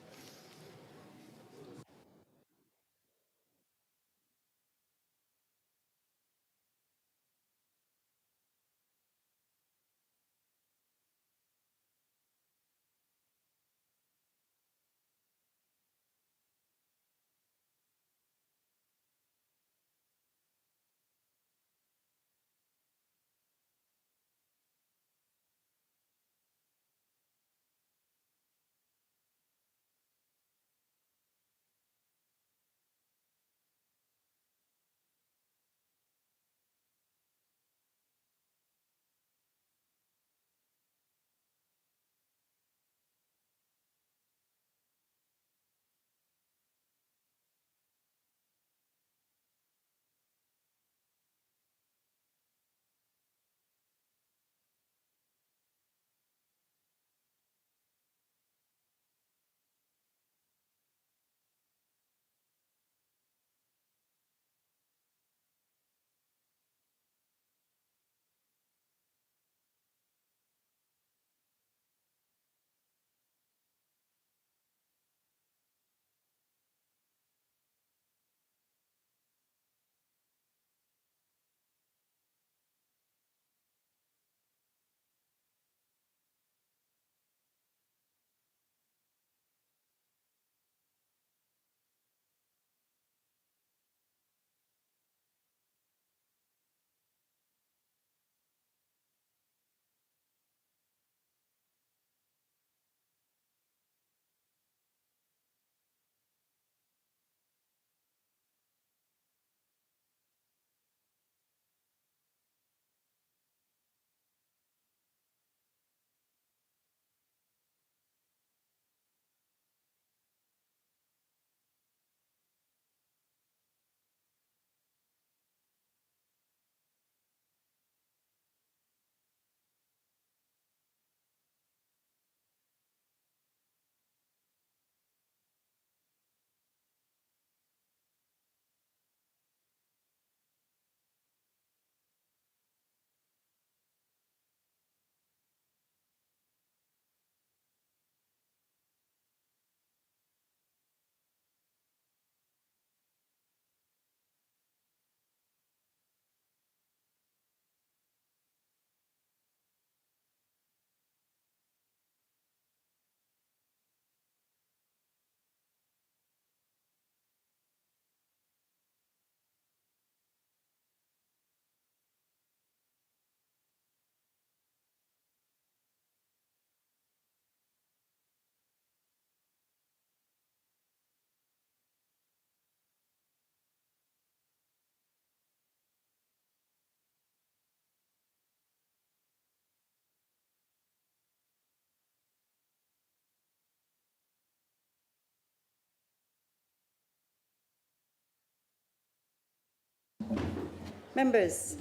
Members,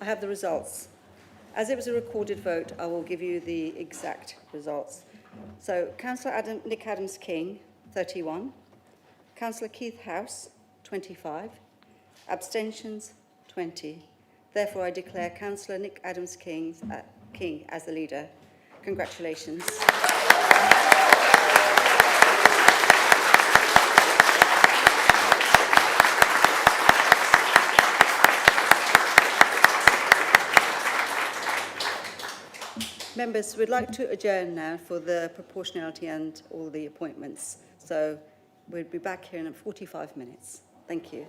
I have the results. As it was a recorded vote, I will give you the exact results. So, Nick Adams-King, 31. Councillor Keith House, 25. Abstentions, 20. Therefore, I declare Councillor Nick Adams-King as the leader. Congratulations. Members, we'd like to adjourn now for the proportionality and all the appointments. So we'll be back here in 45 minutes. Thank you.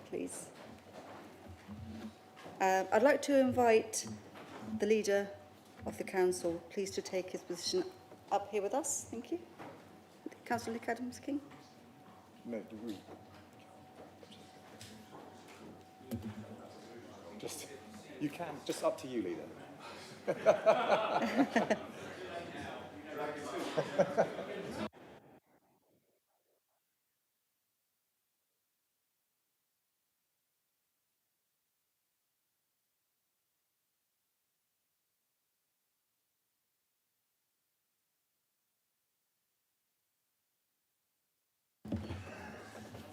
Please. I'd like to invite the leader of the council, please, to take his position up here with us. Thank you. Councillor Nick Adams-King. No, do we? Just, you can, just up to you, leader.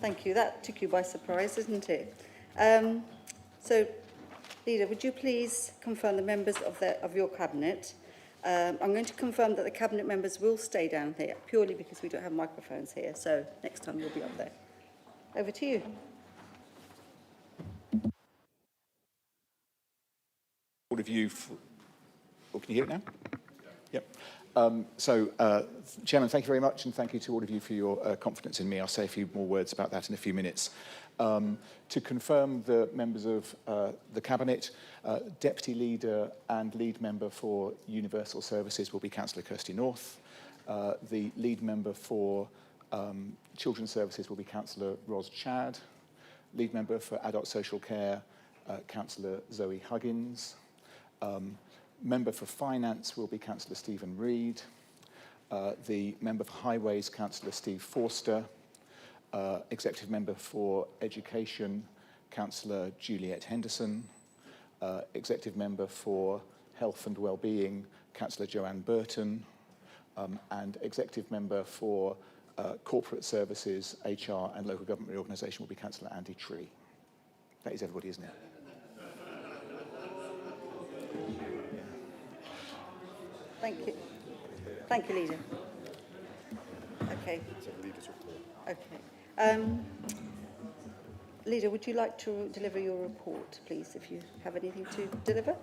Thank you. That took you by surprise, didn't it? So, Leader, would you please confirm the members of your cabinet? I'm going to confirm that the cabinet members will stay down here, purely because we don't have microphones here. So next time you'll be up there. Over to you. All of you, oh, can you hear it now? Yep. Chairman, thank you very much, and thank you to all of you for your confidence in me. I'll say a few more words about that in a few minutes. To confirm the members of the Cabinet, Deputy Leader and Lead Member for Universal Services will be Councillor Kirsty North. The Lead Member for Children's Services will be Councillor Ros Chad. Lead Member for Adult Social Care, Councillor Zoe Huggins. Member for Finance will be Councillor Stephen Reid. The Member for Highways, Councillor Steve Forster. Executive Member for Education, Councillor Juliette Henderson. Executive Member for Health and Wellbeing, Councillor Joanne Burton. And Executive Member for Corporate Services, HR and Local Government Reorganisation will be Councillor Andy Tree. That is everybody, isn't it? Thank you. Thank you, Leader. Okay. Okay. Leader, would you like to deliver your report, please, if you have anything to deliver?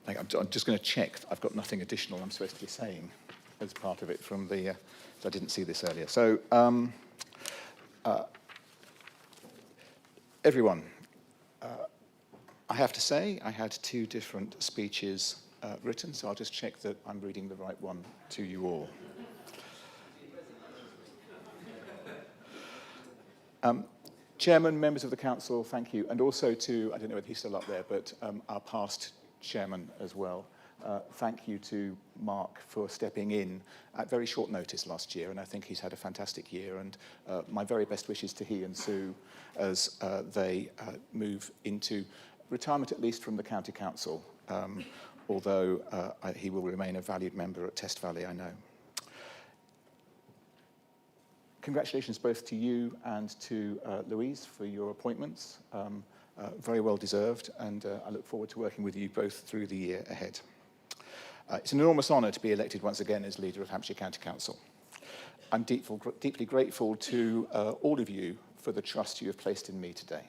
I'm just going to check. I've got nothing additional I'm supposed to be saying as part of it from the... I didn't see this earlier. So, everyone, I have to say I had 2 different speeches written, so I'll just check that I'm reading the right one to you all. Chairman, members of the council, thank you. And also to, I don't know if he's still up there, but our past chairman as well. Thank you to Mark for stepping in at very short notice last year, and I think he's had a fantastic year, and my very best wishes to he and Sue as they move into retirement, at least from the county council, although he will remain a valued member at Test Valley, I know. Congratulations both to you and to Louise for your appointments. Very well deserved, and I look forward to working with you both through the year ahead. It's an enormous honour to be elected once again as leader of Hampshire County Council. I'm deeply grateful to all of you for the trust you have placed in me today.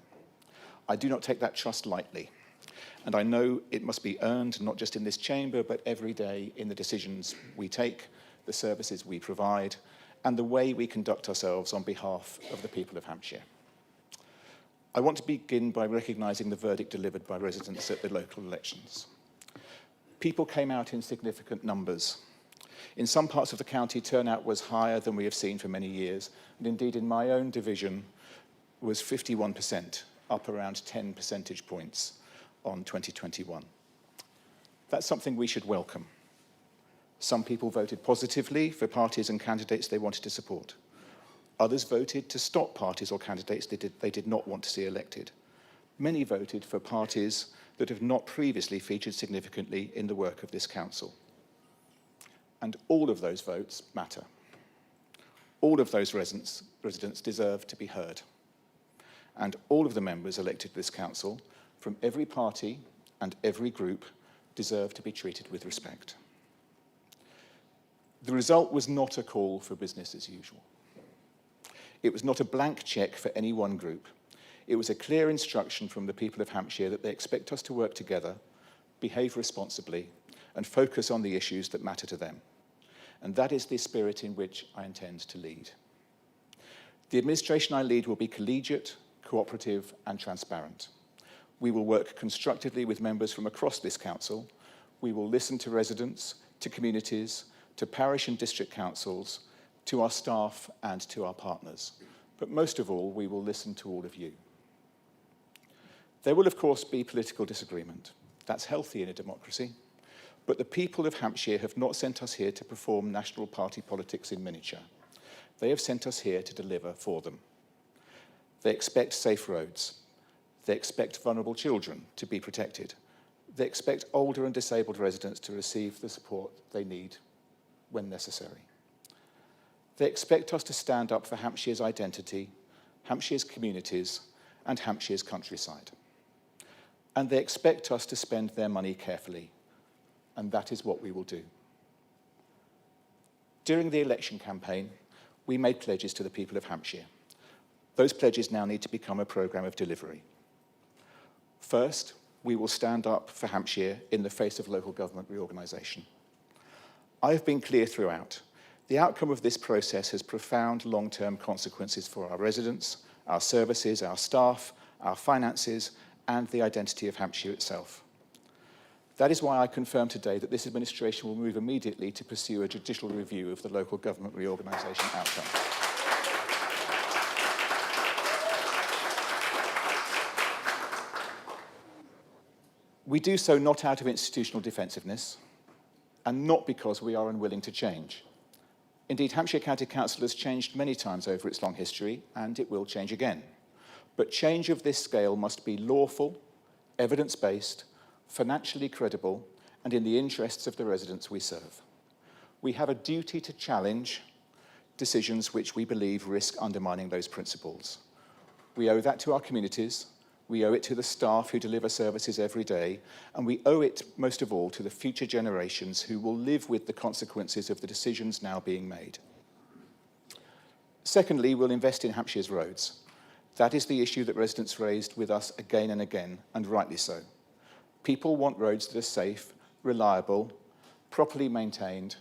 I do not take that trust lightly, and I know it must be earned not just in this chamber, but every day in the decisions we take, the services we provide, and the way we conduct ourselves on behalf of the people of Hampshire. I want to begin by recognising the verdict delivered by residents at the local elections. People came out in significant numbers. In some parts of the county, turnout was higher than we have seen for many years, and indeed in my own division was 51%, up around 10 percentage points on 2021. That's something we should welcome. Some people voted positively for parties and candidates they wanted to support. Others voted to stop parties or candidates they did not want to see elected. Many voted for parties that have not previously featured significantly in the work of this council. And all of those votes matter. All of those residents deserve to be heard. And all of the members elected to this council, from every party and every group, deserve to be treated with respect. The result was not a call for business as usual. It was not a blank cheque for any one group. It was a clear instruction from the people of Hampshire that they expect us to work together, behave responsibly, and focus on the issues that matter to them. And that is the spirit in which I intend to lead. The administration I lead will be collegiate, cooperative and transparent. We will work constructively with members from across this council. We will listen to residents, to communities, to parish and district councils, to our staff and to our partners. But most of all, we will listen to all of you. There will, of course, be political disagreement. That's healthy in a democracy. But the people of Hampshire have not sent us here to perform national party politics in miniature. They have sent us here to deliver for them. They expect safe roads. They expect vulnerable children to be protected. They expect older and disabled residents to receive the support they need when necessary. They expect us to stand up for Hampshire's identity, Hampshire's communities, and Hampshire's countryside. And they expect us to spend their money carefully, and that is what we will do. During the election campaign, we made pledges to the people of Hampshire. Those pledges now need to become a programme of delivery. First, we will stand up for Hampshire in the face of local government reorganisation. I have been clear throughout. The outcome of this process has profound long-term consequences for our residents, our services, our staff, our finances, and the identity of Hampshire itself. That is why I confirm today that this administration will move immediately to pursue a judicial review of the local government reorganisation outcome. We do so not out of institutional defensiveness and not because we are unwilling to change. Indeed, Hampshire County Council has changed many times over its long history, and it will change again. But change of this scale must be lawful, evidence-based, financially credible, and in the interests of the residents we serve. We have a duty to challenge decisions which we believe risk undermining those principles. We owe that to our communities, we owe it to the staff who deliver services every day, and we owe it, most of all, to the future generations who will live with the consequences of the decisions now being made. Secondly, we'll invest in Hampshire's roads. That is the issue that residents raised with us again and again, and rightly so. People want roads that are safe, reliable, properly maintained,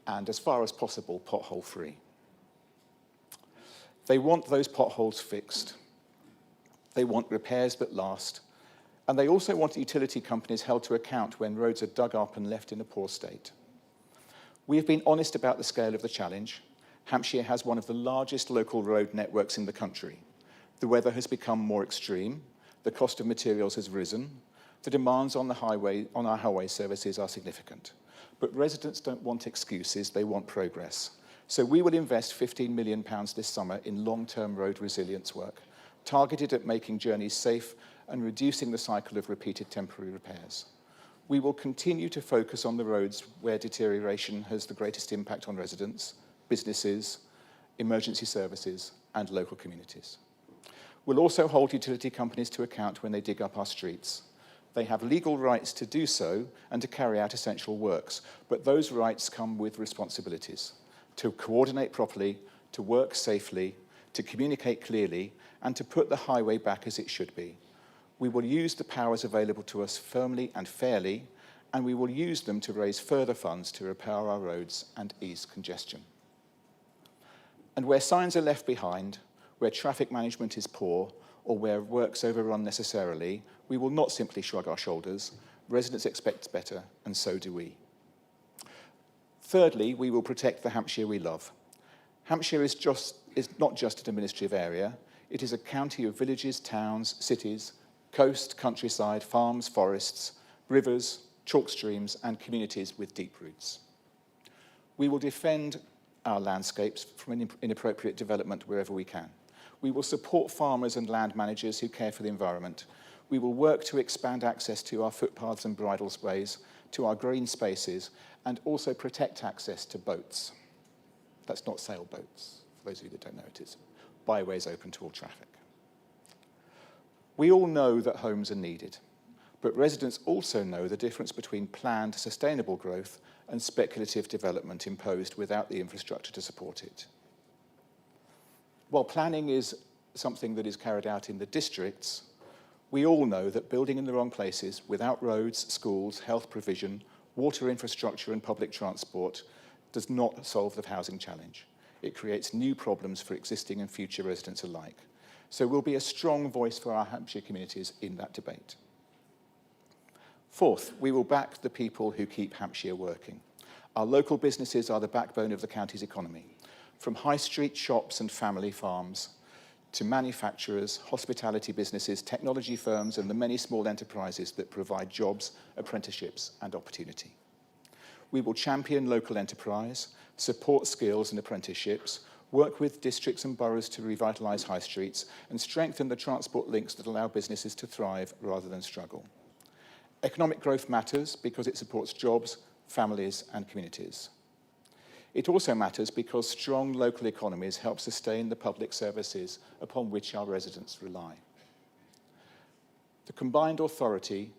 and as far as possible, pothole-free. They want those potholes fixed. They want repairs that last. And they also want utility companies held to account when roads are dug up and left in a poor state. We have been honest about the scale of the challenge. Hampshire has one of the largest local road networks in the country. The weather has become more extreme. The cost of materials has risen. The demands on our highway services are significant. But residents don't want excuses, they want progress. So we will invest £15 million this summer in long-term road resilience work, targeted at making journeys safe and reducing the cycle of repeated temporary repairs. We will continue to focus on the roads where deterioration has the greatest impact on residents, businesses, emergency services, and local communities. We'll also hold utility companies to account when they dig up our streets. They have legal rights to do so and to carry out essential works, but those rights come with responsibilities to coordinate properly, to work safely, to communicate clearly, and to put the highway back as it should be. We will use the powers available to us firmly and fairly, and we will use them to raise further funds to repair our roads and ease congestion. And where signs are left behind, where traffic management is poor, or where work's overrun necessarily, we will not simply shrug our shoulders. Residents expect better, and so do we. Thirdly, we will protect the Hampshire we love. Hampshire is not just an administrative area, it is a county of villages, towns, cities, coast, countryside, farms, forests, rivers, chalk streams, and communities with deep roots. We will defend our landscapes from inappropriate development wherever we can. We will support farmers and land managers who care for the environment. We will work to expand access to our footpaths and bridleways, to our green spaces, and also protect access to boats. That's not sailboats, for those of you that don't know it is. Byways open to all traffic. We all know that homes are needed, but residents also know the difference between planned sustainable growth and speculative development imposed without the infrastructure to support it. While planning is something that is carried out in the districts, we all know that building in the wrong places without roads, schools, health provision, water infrastructure and public transport does not solve the housing challenge. It creates new problems for existing and future residents alike. So we'll be a strong voice for our Hampshire communities in that debate. Fourth, we will back the people who keep Hampshire working. Our local businesses are the backbone of the county's economy, from high street shops and family farms to manufacturers, hospitality businesses, technology firms, and the many small enterprises that provide jobs, apprenticeships, and opportunity. We will champion local enterprise, support skills and apprenticeships, work with districts and boroughs to revitalise high streets, and strengthen the transport links that allow businesses to thrive rather than struggle. Economic growth matters because it supports jobs, families, and communities. It also matters because strong local economies help sustain the public services upon which our residents rely. The combined authority,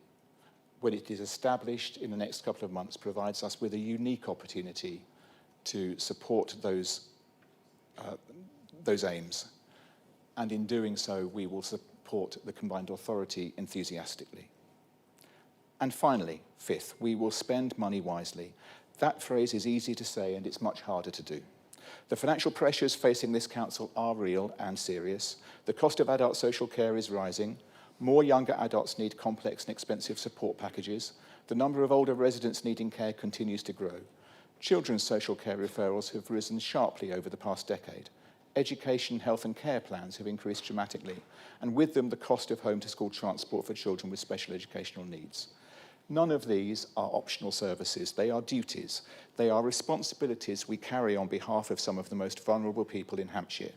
when it is established in the next couple of months, provides us with a unique opportunity to support those aims. And in doing so, we will support the combined authority enthusiastically. And finally, fifth, we will spend money wisely. That phrase is easy to say and it's much harder to do. The financial pressures facing this council are real and serious. The cost of adult social care is rising. More younger adults need complex and expensive support packages. The number of older residents needing care continues to grow. Children's social care referrals have risen sharply over the past decade. Education, health and care plans have increased dramatically, and with them the cost of home-to-school transport for children with special educational needs. None of these are optional services. They are duties. They are responsibilities we carry on behalf of some of the most vulnerable people in Hampshire.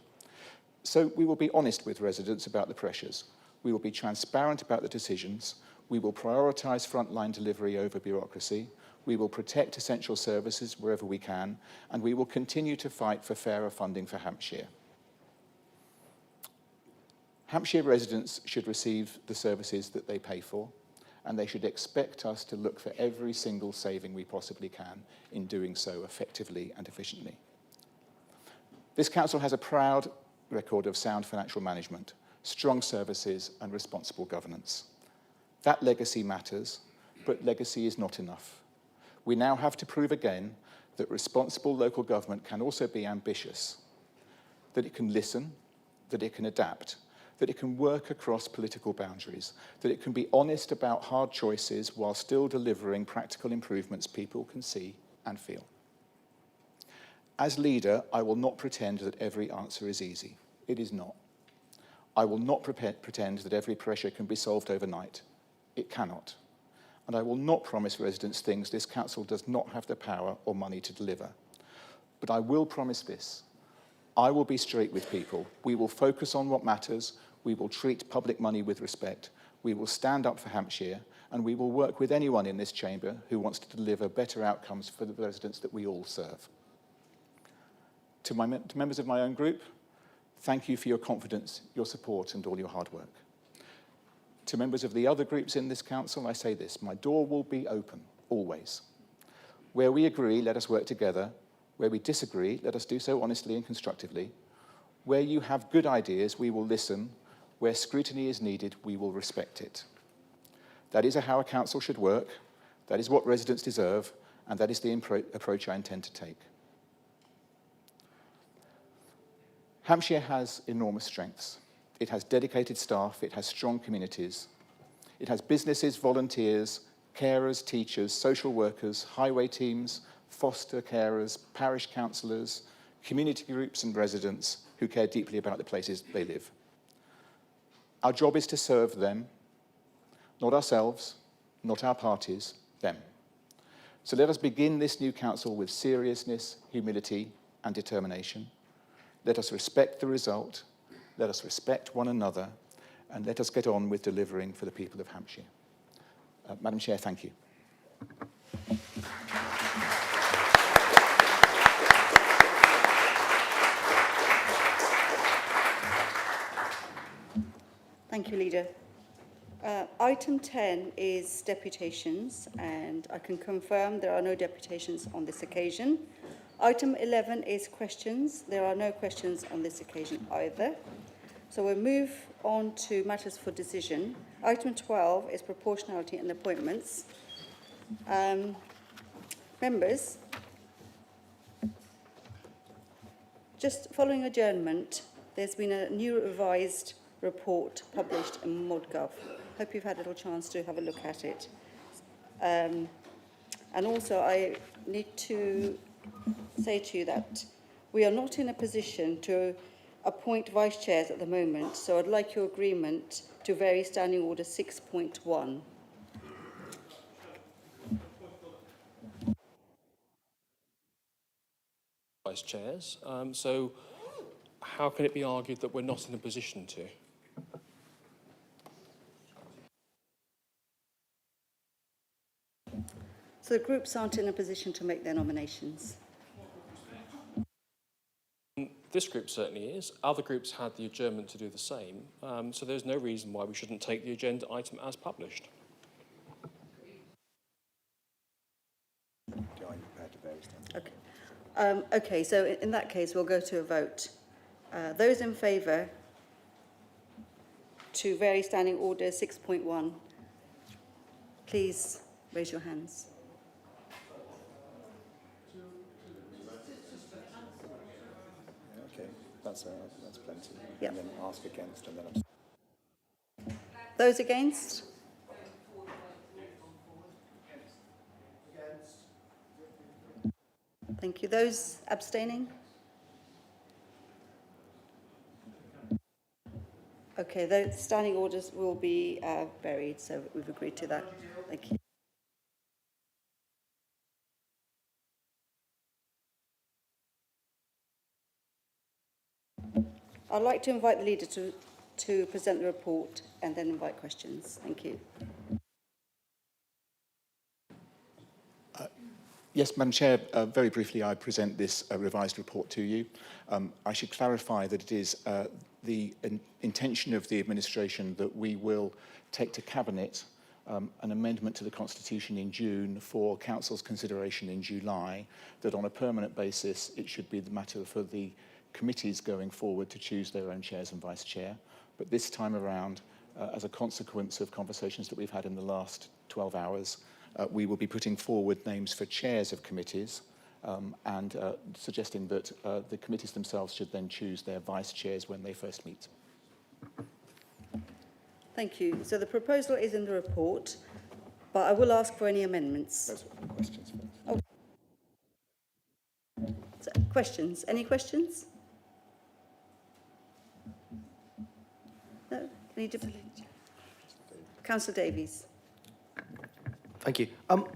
So we will be honest with residents about the pressures. We will be transparent about the decisions. We will prioritise frontline delivery over bureaucracy. We will protect essential services wherever we can, and we will continue to fight for fairer funding for Hampshire. Hampshire residents should receive the services that they pay for, and they should expect us to look for every single saving we possibly can in doing so effectively and efficiently. This council has a proud record of sound financial management, strong services and responsible governance. That legacy matters, but legacy is not enough. We now have to prove again that responsible local government can also be ambitious, that it can listen, that it can adapt, that it can work across political boundaries, that it can be honest about hard choices while still delivering practical improvements people can see and feel. As leader, I will not pretend that every answer is easy. It is not. I will not pretend that every pressure can be solved overnight. It cannot. And I will not promise residents things this council does not have the power or money to deliver. But I will promise this. I will be straight with people. We will focus on what matters. We will treat public money with respect. We will stand up for Hampshire, and we will work with anyone in this chamber who wants to deliver better outcomes for the residents that we all serve. To members of my own group, thank you for your confidence, your support, and all your hard work. To members of the other groups in this council, I say this: my door will be open, always. Where we agree, let us work together. Where we disagree, let us do so honestly and constructively. Where you have good ideas, we will listen. Where scrutiny is needed, we will respect it. That is how a council should work. That is what residents deserve, and that is the approach I intend to take. Hampshire has enormous strengths. It has dedicated staff, it has strong communities. It has businesses, volunteers, carers, teachers, social workers, highway teams, foster carers, parish councillors, community groups and residents who care deeply about the places they live. Our job is to serve them, not ourselves, not our parties, them. So let us begin this new council with seriousness, humility and determination. Let us respect the result. Let us respect one another, and let us get on with delivering for the people of Hampshire. Madam Chair, thank you. Thank you, Leader. Item 10 is deputations, and I can confirm there are no deputations on this occasion. Item 11 is questions. There are no questions on this occasion either. So we'll move on to matters for decision. Item 12 is proportionality and appointments. Members, Just following adjournment, there's been a new revised report published in ModGov. Hope you've had a little chance to have a look at it. And also, I need to say to you that we are not in a position to appoint vice chairs at the moment, so I'd like your agreement to vary Standing Order 6.1. Vice chairs. So how can it be argued that we're not in a position to? So the groups aren't in a position to make their nominations. This group certainly is. Other groups had the adjournment to do the same. So there's no reason why we shouldn't take the agenda item as published. Okay. Okay, so in that case, we'll go to a vote. Those in favour to vary Standing Order 6.1, please raise your hands. Okay, that's plenty. Yep. And then ask against, and then Those against? Thank you. Those abstaining? Okay, the standing orders will be buried, so we've agreed to that. Thank you. I'd like to invite the leader to present the report and then invite questions. Thank you. Yes, Madam Chair, very briefly, I present this revised report to you. I should clarify that it is the intention of the administration that we will take to Cabinet an amendment to the Constitution in June for Council's consideration in July, that on a permanent basis it should be the matter for the committees going forward to choose their own chairs and vice chair. But this time around, as a consequence of conversations that we've had in the last 12 hours, we will be putting forward names for chairs of committees and suggesting that the committees themselves should then choose their vice chairs when they first meet. Thank you. So the proposal is in the report, but I will ask for any amendments. Those are questions first. Oh. So, questions? Any questions? No? Councillor Davies. Thank you.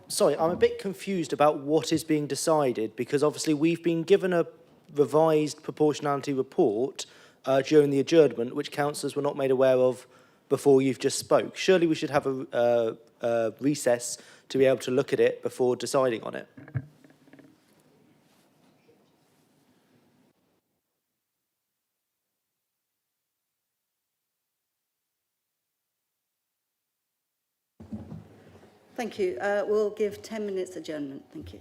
Sorry, I'm a bit confused about what is being decided, because obviously we've been given a revised proportionality report during the adjournment, which councillors were not made aware of before you've just spoke. Surely we should have a recess to be able to look at it before deciding on it. Thank you. We'll give 10 minutes adjournment. Thank you.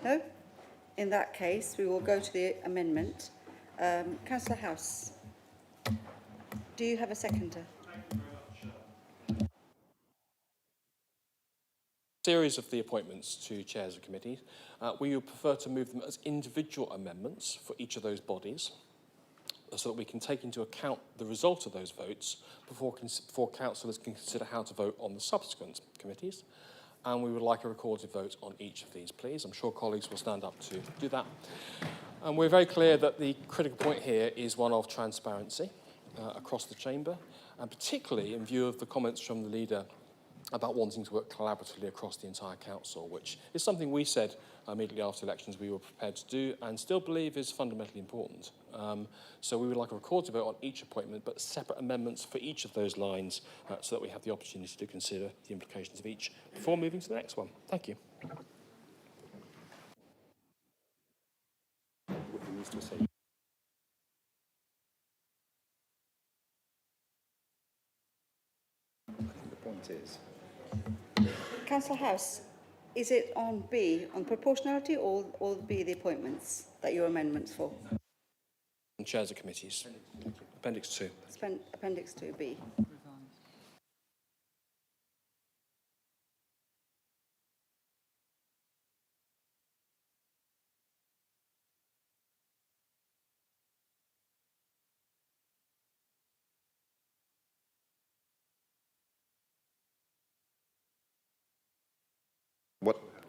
No? In that case, we will go to the amendment. Councillor House, do you have a seconder? Series of the appointments to chairs of committees. We would prefer to move them as individual amendments for each of those bodies, so that we can take into account the result of those votes before councillors can consider how to vote on the subsequent committees. And we would like a recorded vote on each of these, please. I'm sure colleagues will stand up to do that. And we're very clear that the critical point here is one of transparency across the chamber, and particularly in view of the comments from the leader about wanting to work collaboratively across the entire council, which is something we said immediately after elections we were prepared to do and still believe is fundamentally important. So we would like a recorded vote on each appointment, but separate amendments for each of those lines so that we have the opportunity to consider the implications of each before moving to the next one. Thank you. The point is, Councillor House, is it on B, on proportionality, or B, the appointments that your amendments for? And chairs of committees. Appendix 2. Appendix 2B.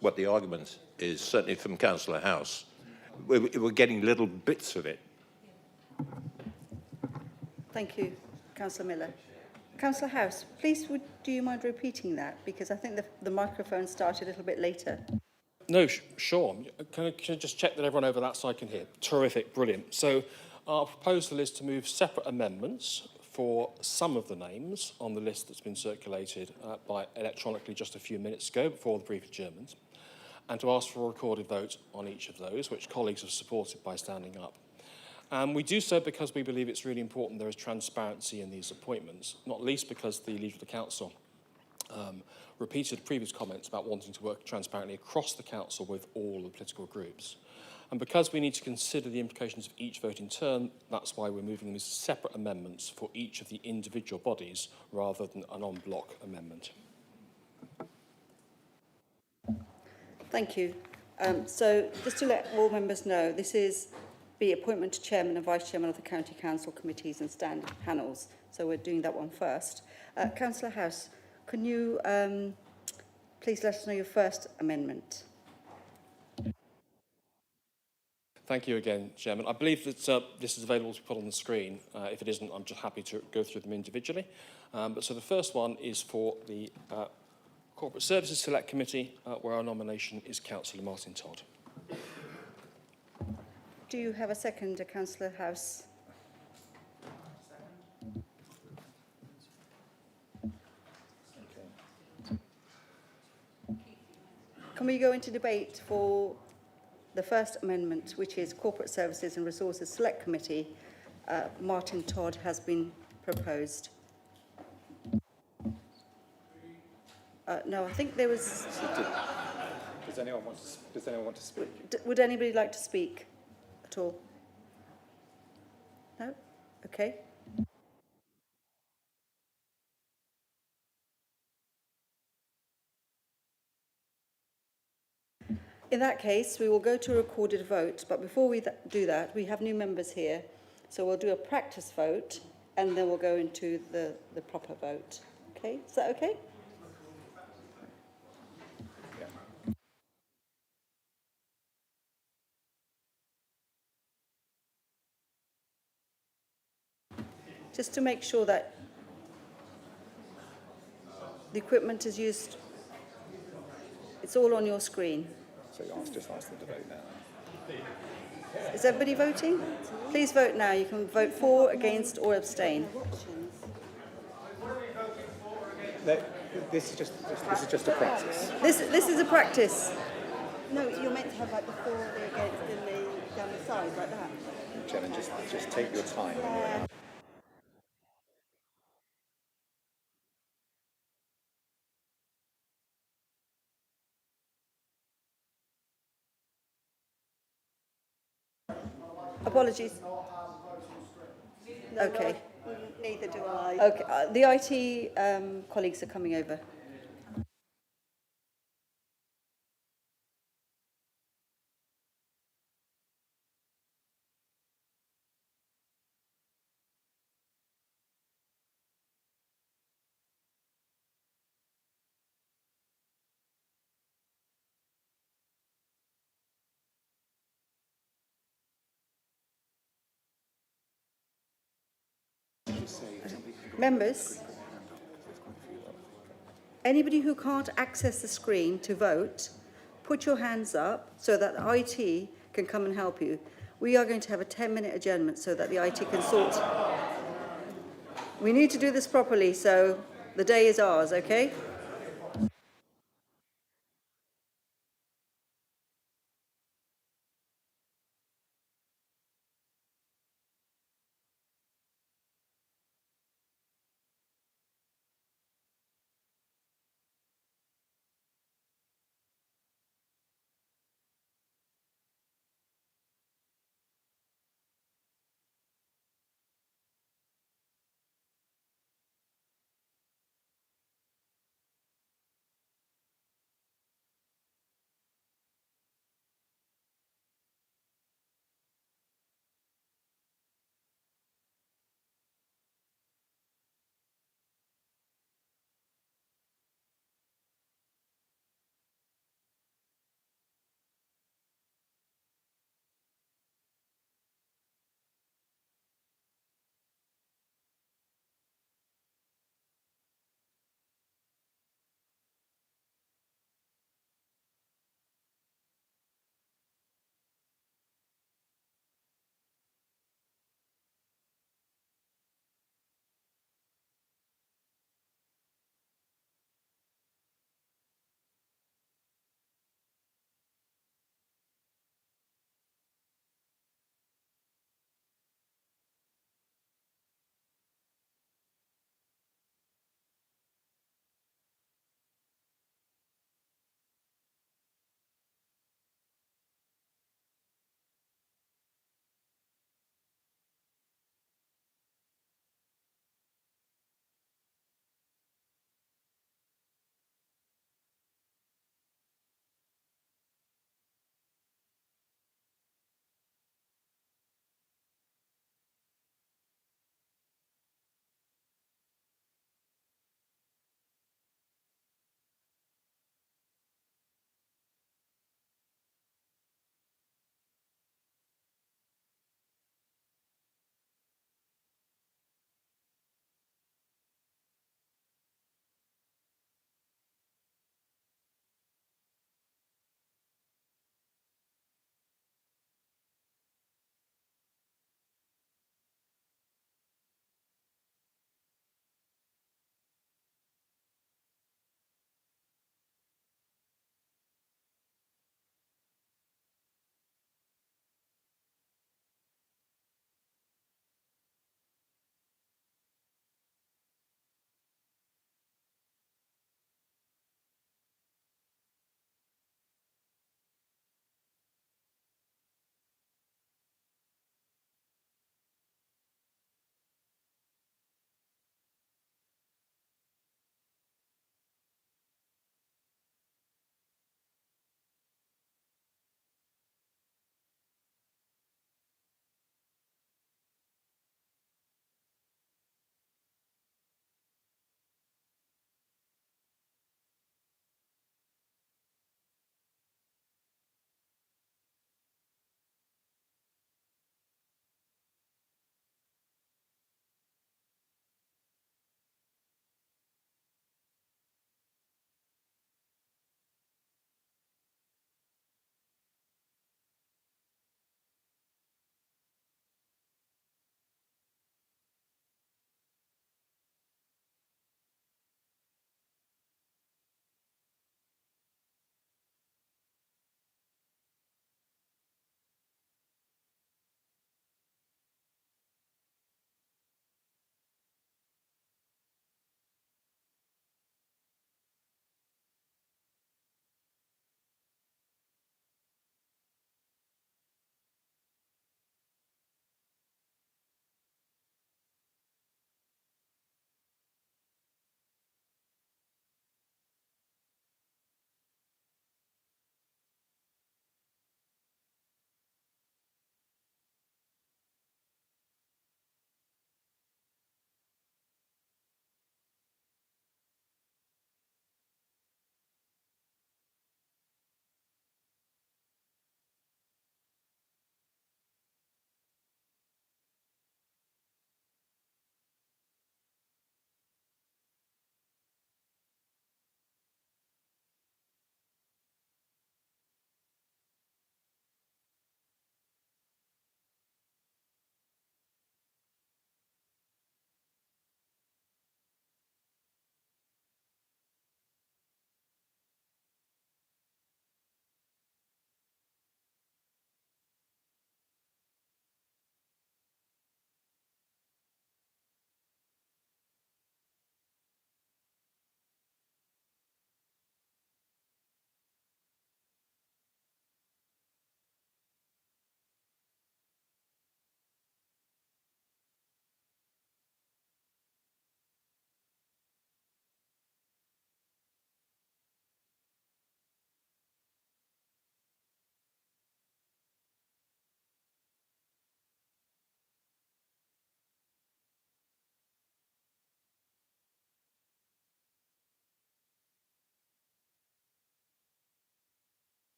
What the argument is, certainly from Councillor House, we're getting little bits of it. Thank you, Councillor Miller. Councillor House, please, do you mind repeating that? Because I think the microphone started a little bit later. No, sure. Can I just check that everyone over that side can hear? Terrific, brilliant. So our proposal is to move separate amendments for some of the names on the list that's been circulated by electronically just a few minutes ago before the brief adjournment, and to ask for a recorded vote on each of those, which colleagues have supported by standing up. And we do so because we believe it's really important there is transparency in these appointments, not least because the Leader of the Council repeated previous comments about wanting to work transparently across the council with all the political groups. And because we need to consider the implications of each vote in turn, that's why we're moving them as separate amendments for each of the individual bodies rather than an en bloc amendment. Thank you. So just to let all members know, this is the appointment to chairman and vice chairman of the county council committees and standing panels. So we're doing that one first. Councillor House, can you please let us know your first amendment? Thank you again, Chairman. I believe that this is available to put on the screen. If it isn't, I'm just happy to go through them individually. So the first one is for the Corporate Services Select Committee, where our nomination is Councillor Martin Todd. Do you have a second, Councillor House? Can we go into debate for the first amendment, which is Corporate Services and Resources Select Committee? Martin Todd has been proposed. No, I think there was... Does anyone want to speak? Would anybody like to speak at all? No? Okay. In that case, we will go to a recorded vote, but before we do that, we have new members here. So we'll do a practice vote, and then we'll go into the proper vote. Okay? Is that okay? Just to make sure that the equipment is used, it's all on your screen. So just ask them to vote now. Is everybody voting? Please vote now. You can vote for, against, or abstain. This is just a practice. This is a practice. No, you're meant to have like the for, the against, and the down the side like that. Chairman, just take your time. Apologies. No, Okay. neither do I. Okay, the IT colleagues are coming over. Members, anybody who can't access the screen to vote, put your hands up so that the IT can come and help you. We are going to have a 10-minute adjournment so that the IT can sort. We need to do this properly, so the day is ours, okay?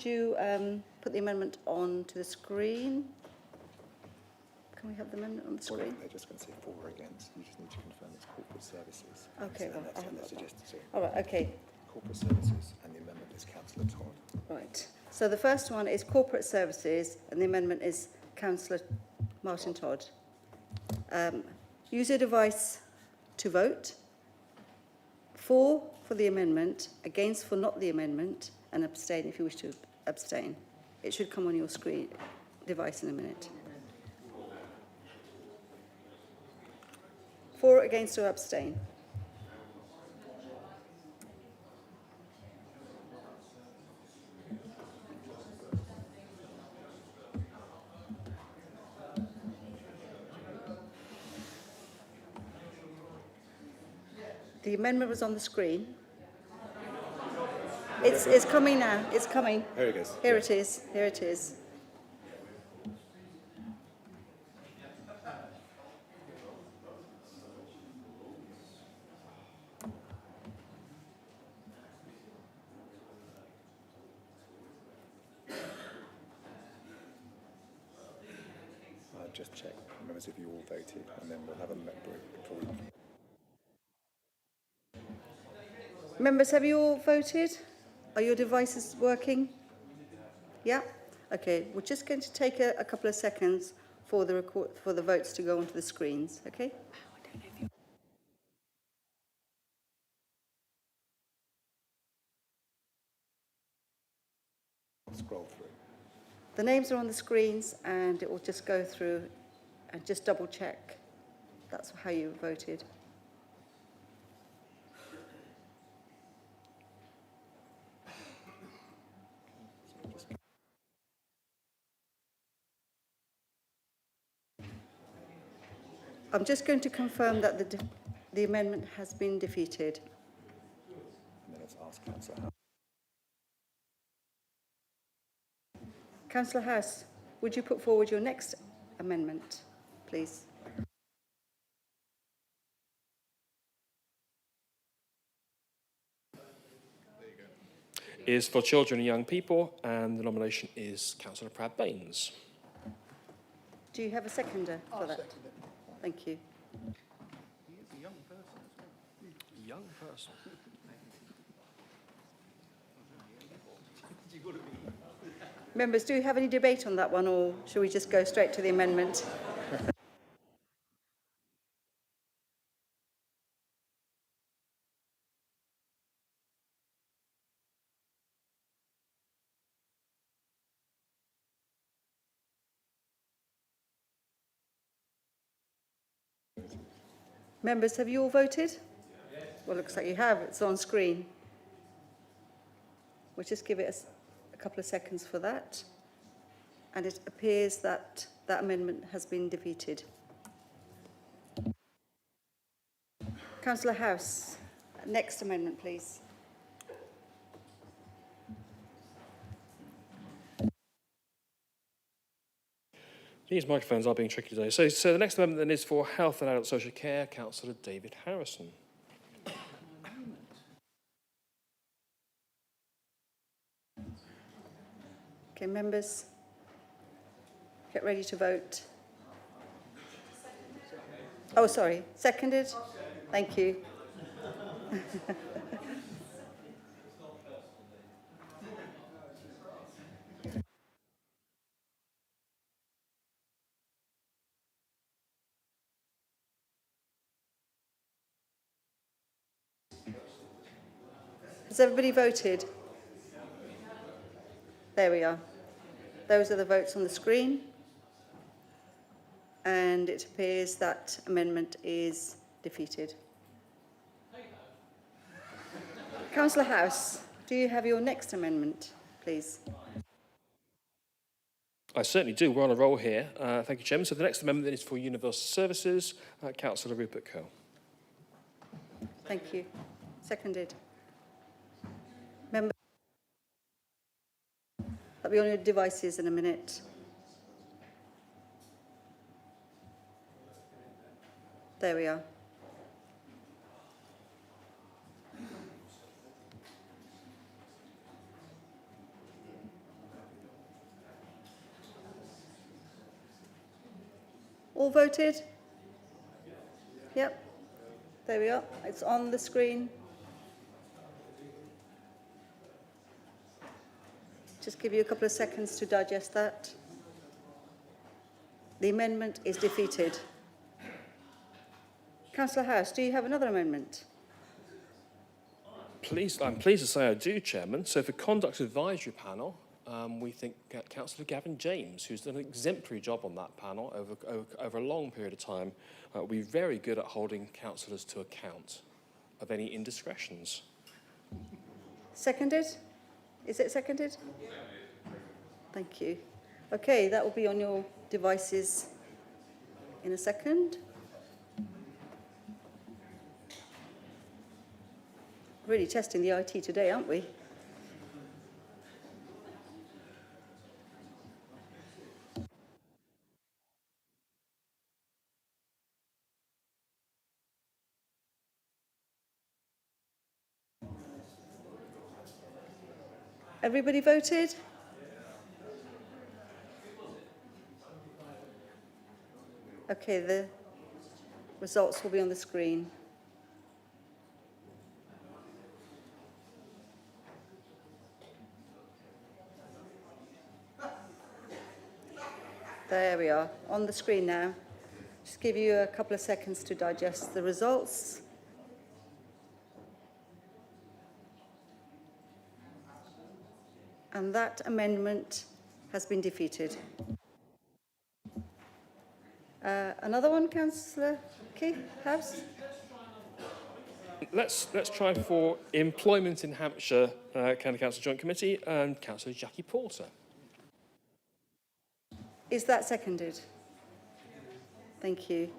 could you put the amendment on to the screen? Can we have the amendment on the screen? They're just going to say for or against. You just need to confirm it's corporate services. Okay, And right, that's I'll what have they that. suggested. All right, okay. Corporate services, and the amendment is Councillor Todd. Right. So the first one is corporate services, and the amendment is Councillor Martin Todd. Use your device to vote. For the amendment, against for not the amendment, and abstain if you wish to abstain. It should come on your screen device in a minute. For, against or abstain. The amendment was on the screen. It's coming now. It's coming. Here it goes. Here it is. Here it is. Just check, members, if you all voted, and then we'll have a member before we... Members, have you all voted? Are your devices working? Yeah? Okay, we're just going to take a couple of seconds for the votes to go onto the screens, okay? Scroll through. The names are on the screens and it will just go through and just double check. That's how you voted. I'm just going to confirm that the amendment has been defeated. And then let's ask Councillor House. Councillor House, would you put forward your next amendment, please? Is for children and young people, and the nomination is Councillor Pratt-Baines. Do you have a seconder for that? Thank you. He is a young person as well. Young person. Members, do you have any debate on that one, or shall we just go straight to the amendment? Members, have you all voted? Well, looks like you have. It's on screen. We'll just give it a couple of seconds for that. And it appears that that amendment has been defeated. Councillor House, next amendment, please. These microphones are being tricky today. So the next amendment then is for Health and Adult Social Care, Councillor David Harrison. Okay, members, get ready to vote. Oh, sorry, seconded? Thank you. Has everybody voted? There we are. Those are the votes on the screen. And it appears that amendment is defeated. Councillor House, do you have your next amendment, please? I certainly do. We're on a roll here. Thank you, Chairman. So the next amendment then is for Universal Services, Councillor Rupert Curl. Thank you. Seconded. Member, that'll be on your devices in a minute. There we are. All voted? Yep. There we are. It's on the screen. Just give you a couple of seconds to digest that. The amendment is defeated. Councillor House, do you have another amendment? I'm pleased to say I do, Chairman. So for Conduct Advisory Panel, we think Councillor Gavin James, who's done an exemplary job on that panel over a long period of time, will be very good at holding councillors to account of any indiscretions. Seconded? Is it seconded? Thank you. Okay, that will be on your devices in a second. Really testing the IT today, aren't we? Everybody voted? Okay, the results will be on the screen. There we are, on the screen now. Just give you a couple of seconds to digest the results. And that amendment has been defeated. Another one, Councillor Keith House? Let's try for Employment in Hampshire County Council Joint Committee and Councillor Jackie Porter. Is that seconded? Thank you.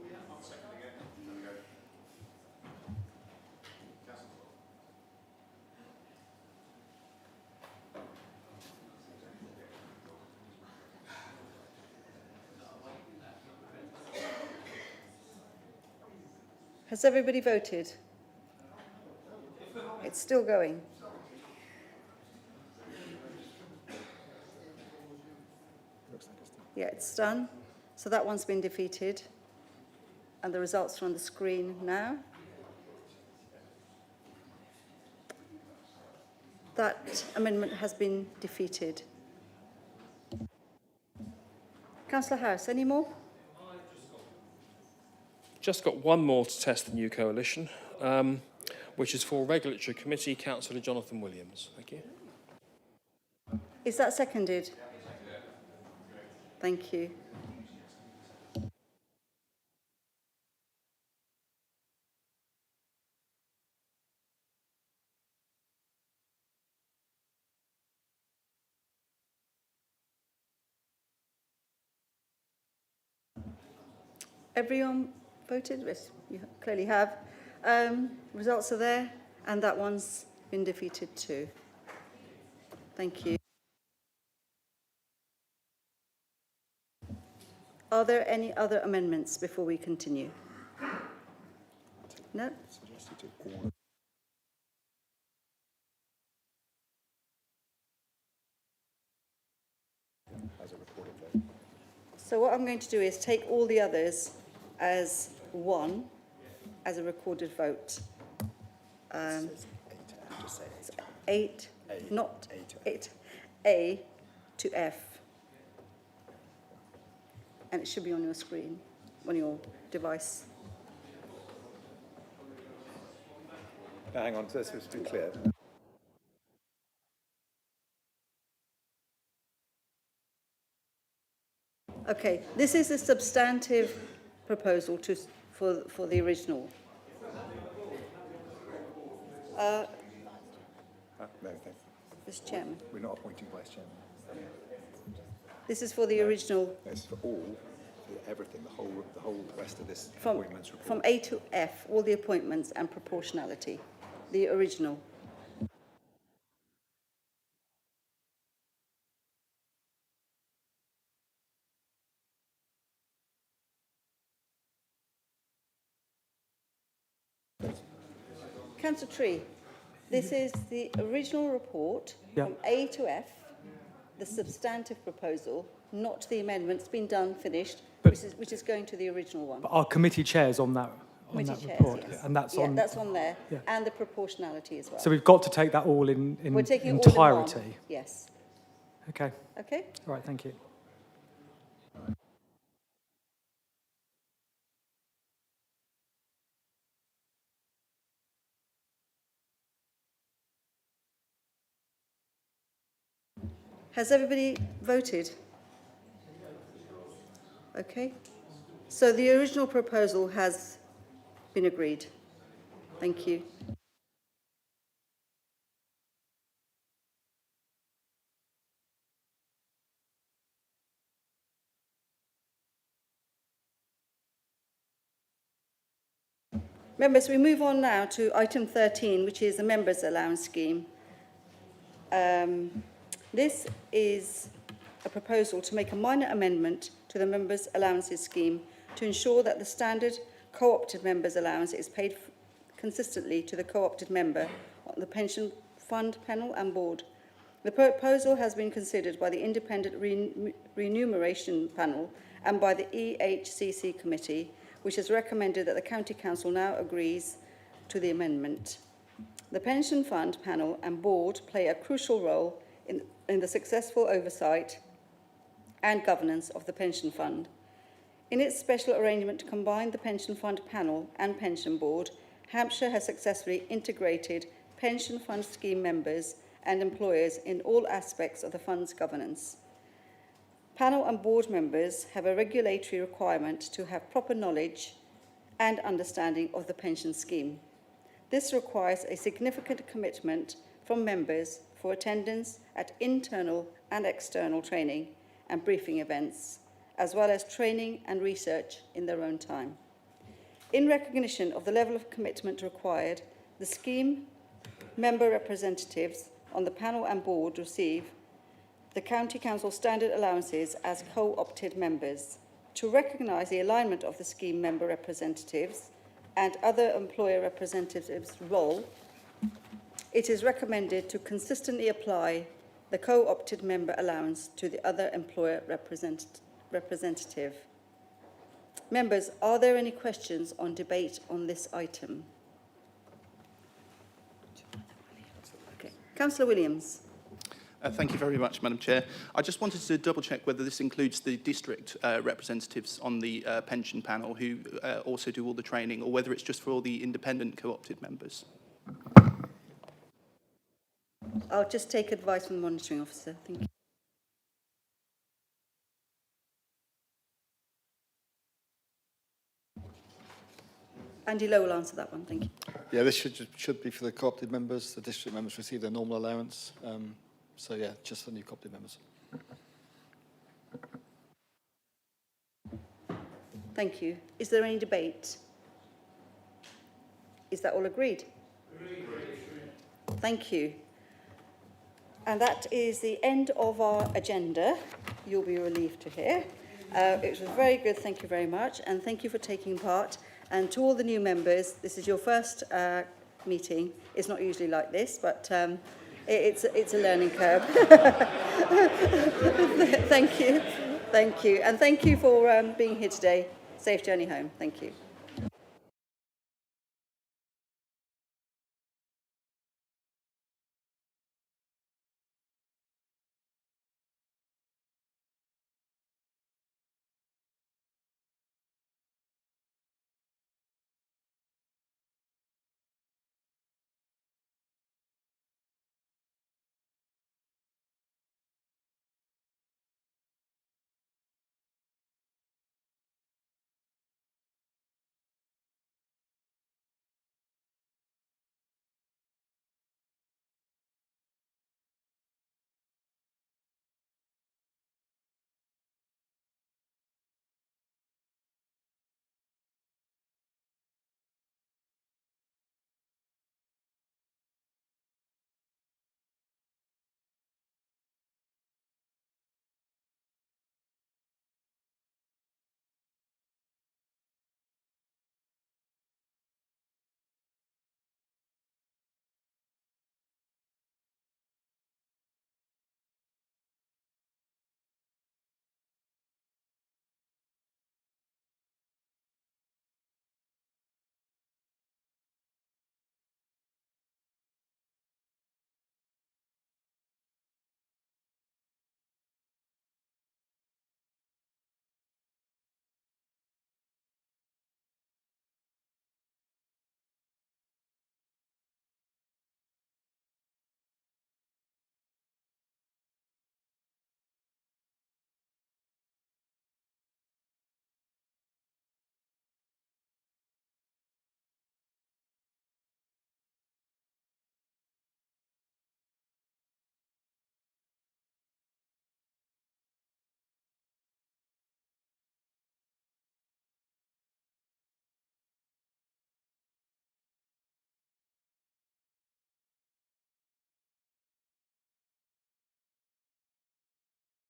Has everybody voted? It's still going. Yeah, it's done. So that one's been defeated. And the results are on the screen now. That amendment has been defeated. Councillor House, any more? Just got one more to test the new coalition, which is for Regulatory Committee, Councillor Jonathan Williams. Thank you. Is that seconded? Thank you. Everyone voted? Yes, you clearly have. Results are there, and that one's been defeated too. Thank you. Are there any other amendments before we continue? No? So what I'm going to do is take all the others as one, as a recorded vote. Eight, not eight, A to F. And it should be on your screen, on your device. Hang on, this was to be clear. Okay, this is a substantive proposal for the original. No, thank Mr. Chairman. We're not appointing Vice Chairman. This is for the original. It's for all, for everything, the whole rest of this From, appointments report. from A to F, all the appointments and proportionality, the original. Councillor Tree, this is the original report from A to F, the substantive proposal, not the amendments, been done, finished. which is going to the original one. But our committee chairs on that Committee chairs, report, yes. and that's yeah, on. that's on there, Yeah. and the proportionality as well. So we've got to take that all in We're taking it all in one. entirety. Yes. Okay. Okay. All right. Thank you. Has everybody voted? Okay. So the original proposal has been agreed. Thank you. Members, we move on now to item 13, which is the members' allowance scheme. This is a proposal to make a minor amendment to the members' allowances scheme to ensure that the standard co-opted members' allowance is paid consistently to the co-opted member on the pension fund panel and board. The proposal has been considered by the independent remuneration panel and by the EHCC committee, which has recommended that the County Council now agrees to the amendment. The pension fund panel and board play a crucial role in the successful oversight and governance of the pension fund. In its special arrangement to combine the pension fund panel and pension board, Hampshire has successfully integrated pension fund scheme members and employers in all aspects of the fund's governance. Panel and board members have a regulatory requirement to have proper knowledge and understanding of the pension scheme. This requires a significant commitment from members for attendance at internal and external training and briefing events, as well as training and research in their own time. In recognition of the level of commitment required, the scheme member representatives on the panel and board receive the County Council standard allowances as co-opted members. To recognise the alignment of the scheme member representatives and other employer representatives' role, it is recommended to consistently apply the co-opted member allowance to the other employer representative. Members, are there any questions on debate on this item? Okay. Councillor Williams. Thank you very much, Madam Chair. I just wanted to double-check whether this includes the district representatives on the pension panel who also do all the training, or whether it's just for all the independent co-opted members. I'll just take advice from the monitoring officer. Thank you. Andy Lowe will answer that one. Thank you. Yeah, this should be for the co-opted members. The district members receive their normal allowance. So yeah, just for new co-opted members. Thank you. Is there any debate? Is that all agreed? Agreed. Thank you. And that is the end of our agenda. You'll be relieved to hear. It was very good, thank you very much, and thank you for taking part. And to all the new members, this is your first meeting. It's not usually like this, but it's a learning curve. Thank you. Thank you. And thank you for being here today. Safe journey home. Thank you.